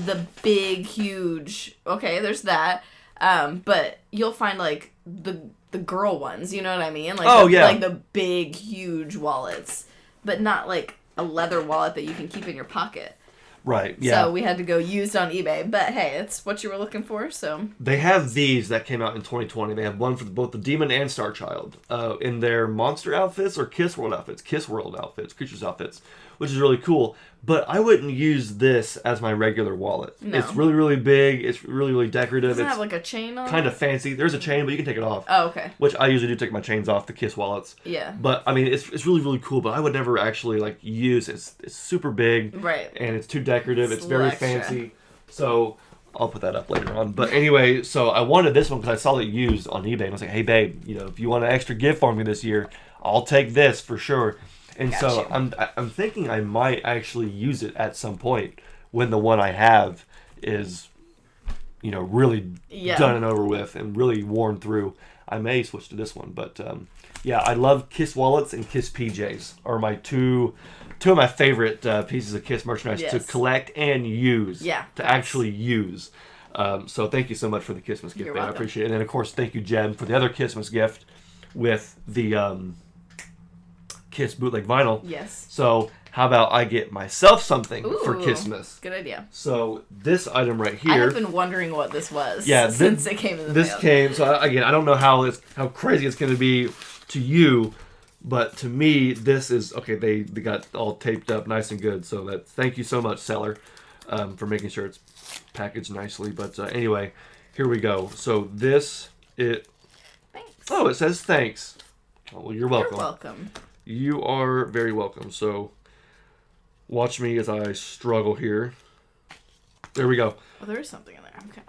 the big, huge. Okay, there's that. But you'll find like the girl ones. You know what I mean? Like like the big, huge wallets, but not like a leather wallet that you can keep in your pocket. Right, yeah. So we had to go used on eBay. But hey, it's what you were looking for, so. They have these that came out in 2020. They have one for both the Demon and Star Child in their monster outfits or Kiss World outfits. Kiss World outfits, Creatures outfits, which is really cool. But I wouldn't use this as my regular wallet. No. It's really, really big. It's really, really decorative. Does it it's have like a chain on it? Kind of fancy. There's a chain, but you can take it off. Oh, okay. Which I usually do take my chains off, the Kiss wallets. Yeah. But, I mean, it's really, really cool. But I would never actually, like, use it. It's super big. Right. And it's too decorative. It's very extra. fancy. So, I'll put that up later on. But anyway, so I wanted this one because I saw it used on eBay. And I was like, hey, babe, you know, if you want an extra gift for me this year, I'll take this for sure. And so I'm thinking I might actually use it at some point when the one I have is, you know, really done and over with and really worn through. I may switch to this one, but yeah, I love Kiss wallets and Kiss PJs are my two of my favorite pieces of Kiss merchandise to collect and use. Yeah, to actually use. So thank you so much for the KISSmas gift, man. I appreciate it. And then of course, thank you, Jen, for the other KISSmas gift with the Kiss bootleg vinyl. Yes. So how about I get myself something for KISSmas? Good idea. So this item right here. I have been wondering what this was. Yeah, since it came in the mail. This came. So again, I don't know how crazy it's going to be to you, but to me, this is okay. They got all taped up, nice and good. So thank you so much, seller, for making sure it's packaged nicely. But anyway, here we go. So Thanks. Oh, it says thanks. Oh, well, you're welcome. You're welcome. You are very welcome. So, watch me as I struggle here. There we go. Oh, there is something in there. Okay.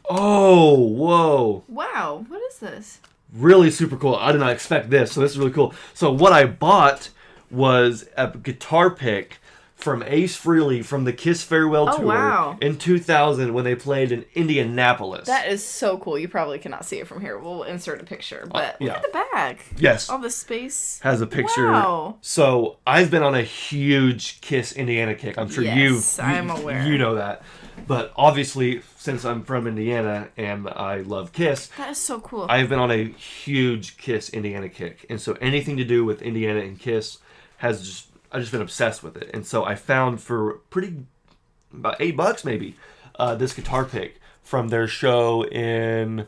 Oh, whoa. Wow, what is this? Really super cool. I did not expect this, so this is really cool. So, what I bought was a guitar pick from Ace Frehley from the Kiss Farewell Tour in 2000 when they played in Indianapolis. That is so cool. You probably cannot see it from here. We'll insert a picture. But look at the back. Yes. All the space. Has a picture. Wow. So I've been on a huge Kiss Indiana kick. I'm sure I'm aware. You know that. But obviously, since I'm from Indiana and I love Kiss. That is so cool. I've been on a huge Kiss Indiana kick. And so anything to do with Indiana and Kiss has I've just been obsessed with it. And so I found for about $8 maybe, this guitar pick from their show in,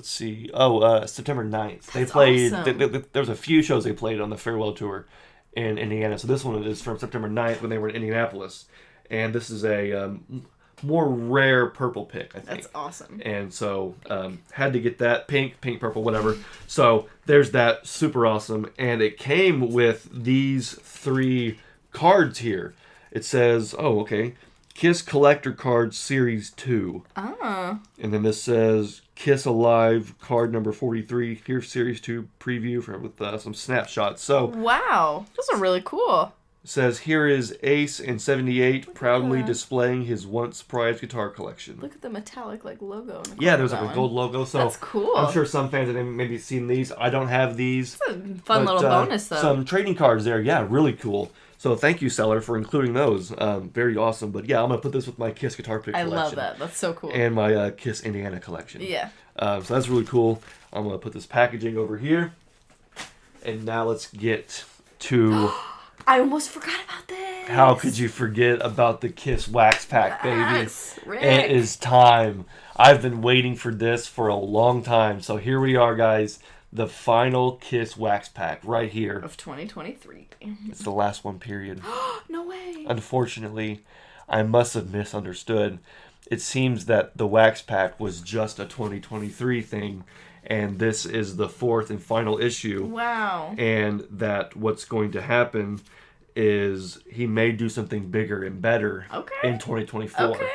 September 9th. They played, awesome. There was a few shows they played on the Farewell Tour in Indiana. So this one is from September 9th when they were in Indianapolis. And this is a more rare purple pick, I think. That's awesome. And so had to get that pink, purple, whatever. So there's that, super awesome. And it came with these 3 cards here. It says, Kiss Collector Cards Series 2. Oh. And then this says Kiss Alive card number 43. Here's Series 2 preview with some snapshots. So wow, those are really cool. Says, here is Ace in 78 proudly displaying his once prized guitar collection. Look at the metallic logo. There's like a gold logo. So that's cool. I'm sure some fans have maybe seen these. I don't have these. It's a fun little bonus, though. Some trading cards there. Yeah, really cool. So thank you, seller, for including those. Very awesome. But yeah, I'm going to put this with my Kiss guitar pick collection. I love that. That's so cool. And my Kiss Indiana collection. Yeah. So that's really cool. I'm going to put this packaging over here. And now let's get to... I almost forgot about this. How could you forget about the Kiss Wax Pack, baby? Yes, Rick. It is time. I've been waiting for this for a long time. So here we are, guys. The final Kiss Wax Pack right here. Of 2023. It's the last one, period. No way. Unfortunately, I must have misunderstood. It seems that the Wax Pack was just a 2023 thing. And this is the 4th and final issue. Wow. And that what's going to happen is he may do something bigger and better in 2024. Okay.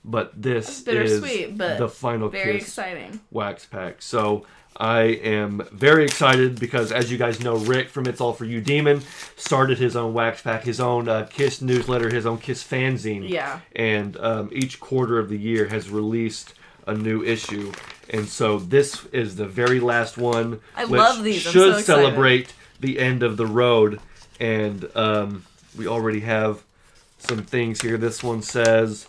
But this is but the final very Kiss exciting Wax Pack. So I am very excited because, as you guys know, Rick from It's All For You Demon started his own Wax Pack, his own Kiss newsletter, his own Kiss fanzine. Yeah. And each quarter of the year has released a new issue. And so this is the very last one. I love these. Should celebrate the end of the road. And we already have some things here. This one says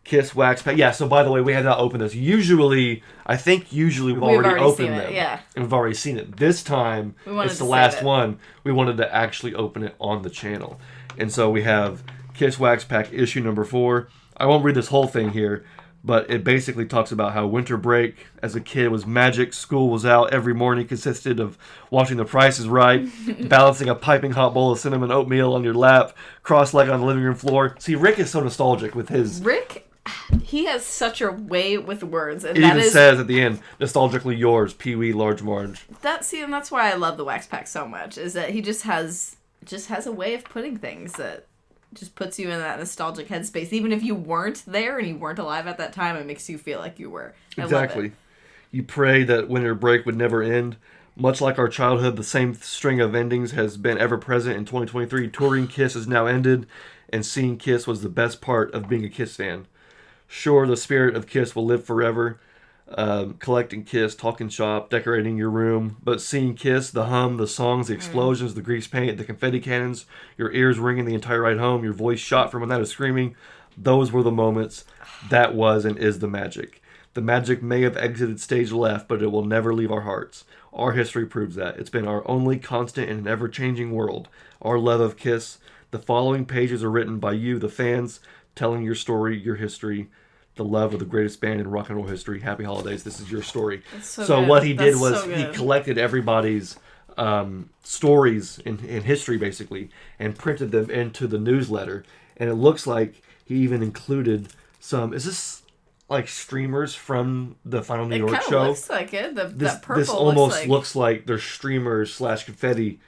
Kiss Wax Pack. Yeah, so by the way, we have not opened this. Usually we've already opened them. Yeah. And we've already seen it. This time, it's the last one. We wanted to actually open it on the channel. And so we have Kiss Wax Pack issue number 4. I won't read this whole thing here, but it basically talks about how winter break as a kid was magic. School was out every morning, consisted of watching The Price is Right, balancing a piping hot bowl of cinnamon oatmeal on your lap, cross-legged on the living room floor. See, Rick is so nostalgic with his... Rick, he has such a way with words. And it even says at the end, nostalgically yours, Pee Wee Large Marge. And that's why I love the Wax Pack so much, is that he just has a way of putting things that just puts you in that nostalgic headspace. Even if you weren't there and you weren't alive at that time, it makes you feel like you were. Exactly. You pray that winter break would never end. Much like our childhood, the same string of endings has been ever present in 2023. Touring Kiss is now ended, and seeing Kiss was the best part of being a Kiss fan. Sure, the spirit of Kiss will live forever. Collecting Kiss, talking shop, decorating your room. But seeing Kiss, the hum, the songs, the explosions, the grease paint, the confetti cannons, your ears ringing the entire ride home, your voice shot from a night of screaming, those were the moments. That was and is the magic. The magic may have exited stage left, but it will never leave our hearts. Our history proves that. It's been our only constant in an ever-changing world. Our love of Kiss. The following pages are written by you, the fans, telling your story, your history, the love of the greatest band in rock and roll history. Happy holidays. This is your story. So what he did was he collected everybody's stories in history, basically, and printed them into the newsletter. And it looks like he even included some... Is this like streamers from the Final New York show? It kind of looks like it. That purple this almost looks like they're streamers / confetti.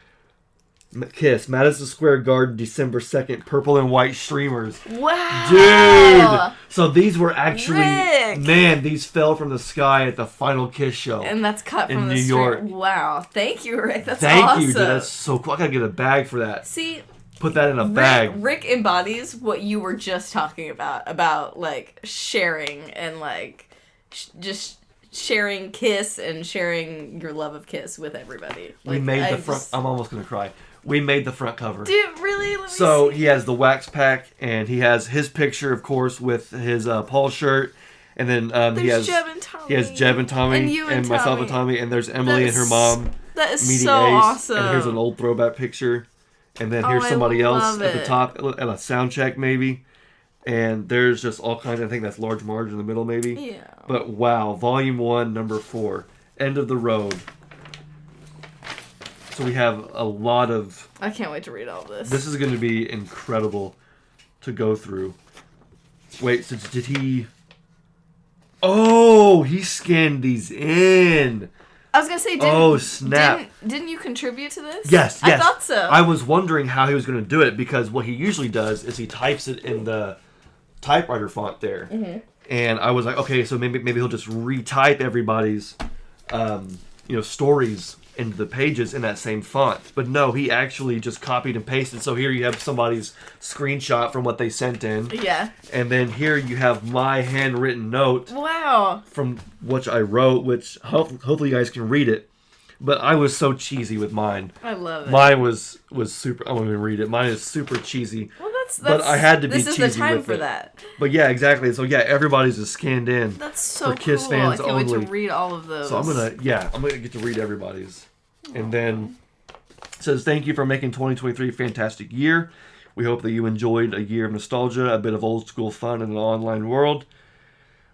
Kiss, Madison Square Garden, December 2nd, purple and white streamers. Wow! Dude! So these were actually... Rick! Man, these fell from the sky at the final Kiss show. And that's cut from New York. Wow. Thank you, Rick. That's Thank awesome. you, dude. That's so cool. I gotta get a bag for that. See... Put that in a bag. Rick embodies what you were just talking about like, sharing and, like, just... sharing Kiss and sharing your love of Kiss with everybody. Like, we made the front... I'm almost gonna cry. We made the front cover. Dude, really? Let me so see. He has the Wax Pack, and he has his picture, of course, with his Paul shirt, and then he has Jeb and Tommy. He has Jeb and Tommy, and you and myself and Tommy, and there's Emily and her mom. That is meeting so Ace, awesome. And here's an old throwback picture, and then here's somebody else at the top at a sound check maybe, and there's just all kinds. I think that's Large Marge in the middle maybe. Yeah. But wow, Volume 1, Number 4, End of the Road. So we have a lot of... I can't wait to read all this. This is going to be incredible to go through. Wait, so did he... Oh, he scanned these in. I was going to say, oh, snap. Didn't you contribute to this? Yes. I thought so. I was wondering how he was going to do it, because what he usually does is he types it in the typewriter font there. Mm-hmm. And I was like, okay, so maybe he'll just retype everybody's stories into the pages in that same font. But no, he actually just copied and pasted. So here you have somebody's screenshot from what they sent in. Yeah. And then here you have my handwritten note. Wow. From which I wrote, which hopefully you guys can read it. But I was so cheesy with mine. I love it. Mine was super... I won't even read it. Mine is super cheesy. Well, that's but I had to be cheesy with it. This is the time for that. But yeah, exactly. So yeah, everybody's just scanned in. That's so for Kiss cool. fans I can't only. wait to read all of those. So I'm gonna get to read everybody's. And then it says, thank you for making 2023 a fantastic year. We hope that you enjoyed a year of nostalgia, a bit of old school fun in an online world.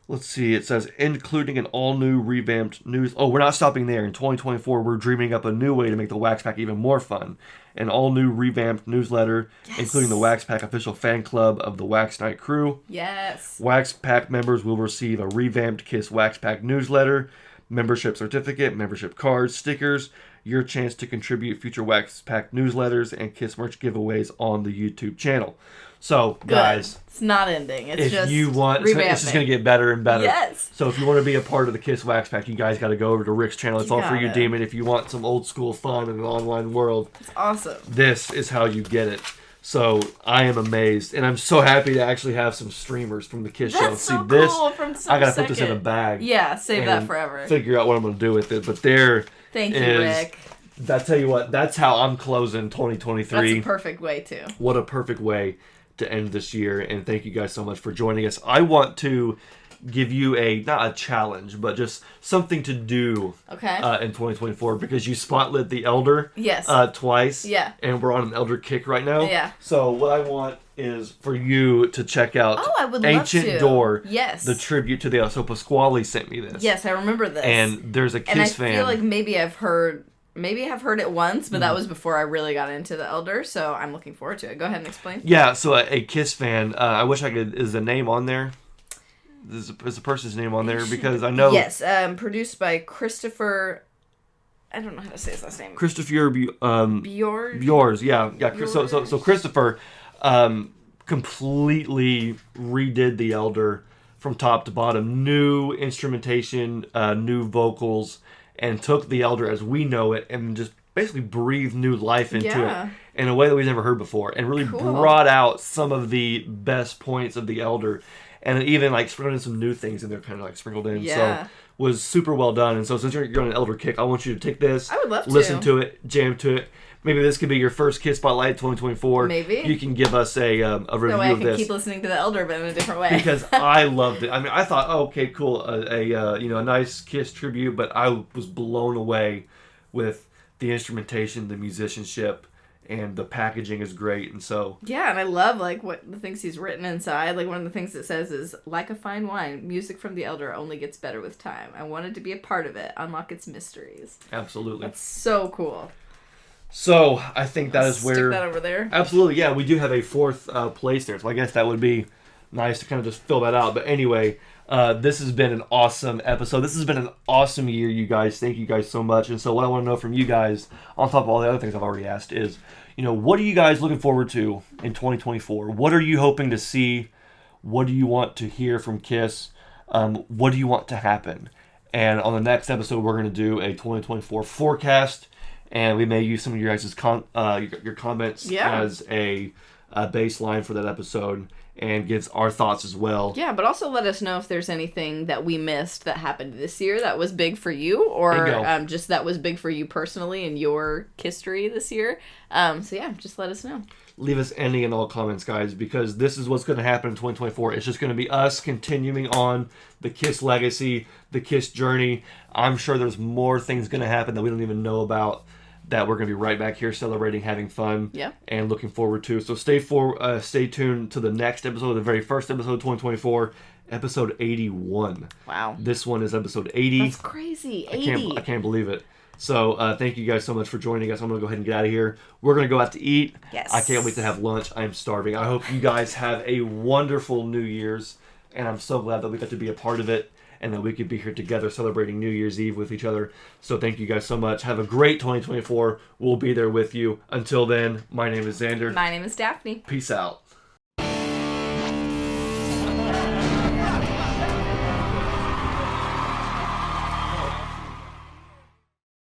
Let's see, it says, including an all-new revamped news... Oh, we're not stopping there. In 2024, we're dreaming up a new way to make the Wax Pack even more fun. An all-new revamped newsletter, including the Wax Pack official fan club of the Wax Night crew. Yes. Wax Pack members will receive a revamped Kiss Wax Pack newsletter, membership certificate, membership cards, stickers, your chance to contribute future Wax Pack newsletters, and Kiss merch giveaways on the YouTube channel. So, guys, it's not ending. It's just you want, it's just going to get better and better. Yes. So if you want to be a part of the Kiss Wax Pack, you guys got to go over to Rick's channel. It's all for you, Demon. If you want some old school fun in an online world, it's awesome. This is how you get it. So I am amazed, and I'm so happy to actually have some streamers from the Kiss show. So See this? Cool from I gotta put this in a bag. Yeah, save that forever. Figure out what I'm gonna do with it. But there. Thank you, Rick. I tell you what, that's how I'm closing 2023. That's a perfect way too. What a perfect way to end this year. And thank you guys so much for joining us. I want to give you not a challenge, but just something to do in 2024, because you spotlit the Elder twice. Yeah. And we're on an Elder kick right now. Yeah. So what I want is for you to check out I would Ancient love to. Door. Yes. The tribute to the So Pasquale sent me this. Yes, I remember this. And there's a KISS fan. And I feel like maybe I've heard it once, but that was before I really got into the Elder, so I'm looking forward to it. Go ahead and explain. Yeah, so a KISS fan, I wish I could, is the name on there? Is the person's name on there? Because I know... Yes, produced by Christopher... I don't know how to say his last name. Christopher Bjors? Yeah. So Christopher completely redid the Elder from top to bottom. New instrumentation, new vocals, and took the Elder as we know it and just basically breathed new life into it in a way that we've never heard before, and really brought out some of the best points of the Elder. And even like sprinkled in some new things in there, kind of like sprinkled in. Yeah. So was super well done. And so since you're on an Elder kick, I want you to take this. I would love to. Listen to it, jam to it. Maybe this could be your first KISS Spotlight 2024. Maybe. You can give us a review of this. That way I can keep listening to the Elder, but in a different way. Because I loved it. I mean, I thought, okay, cool, a nice KISS tribute, but I was blown away with the instrumentation, the musicianship, and the packaging is great. And so yeah, and I love like what the things he's written inside. Like one of the things it says is, like a fine wine, music from the Elder only gets better with time. I wanted to be a part of it, unlock its mysteries. Absolutely. That's so cool. So I think that is where... Stick that over there. Absolutely, yeah. We do have a fourth place there, so I guess that would be nice to kind of just fill that out. But anyway, this has been an awesome episode. This has been an awesome year, you guys. Thank you guys so much. And so what I want to know from you guys, on top of all the other things I've already asked, is, what are you guys looking forward to in 2024? What are you hoping to see? What do you want to hear from KISS? What do you want to happen? And on the next episode, we're going to do a 2024 forecast, and we may use some of your guys' your comments as a baseline for that episode, and gives our thoughts as well. Yeah, but also let us know if there's anything that we missed that happened this year that was big for you, or just that was big for you personally in your history this year. So yeah, just let us know. Leave us any and all comments, guys, because this is what's going to happen in 2024. It's just going to be us continuing on the KISS legacy, the KISS journey. I'm sure there's more things going to happen that we don't even know about, that we're going to be right back here celebrating, having fun, and looking forward to. So stay tuned to the next episode, the very first episode of 2024, episode 81. Wow. This one is episode 80. That's crazy. 80. I can't believe it. So thank you guys so much for joining us. I'm going to go ahead and get out of here. We're going to go out to eat. Yes. I can't wait to have lunch. I'm starving. I hope you guys have a wonderful New Year's, and I'm so glad that we got to be a part of it, and that we could be here together celebrating New Year's Eve with each other. So thank you guys so much. Have a great 2024. We'll be there with you. Until then, my name is Xander. My name is Daphne. Peace out.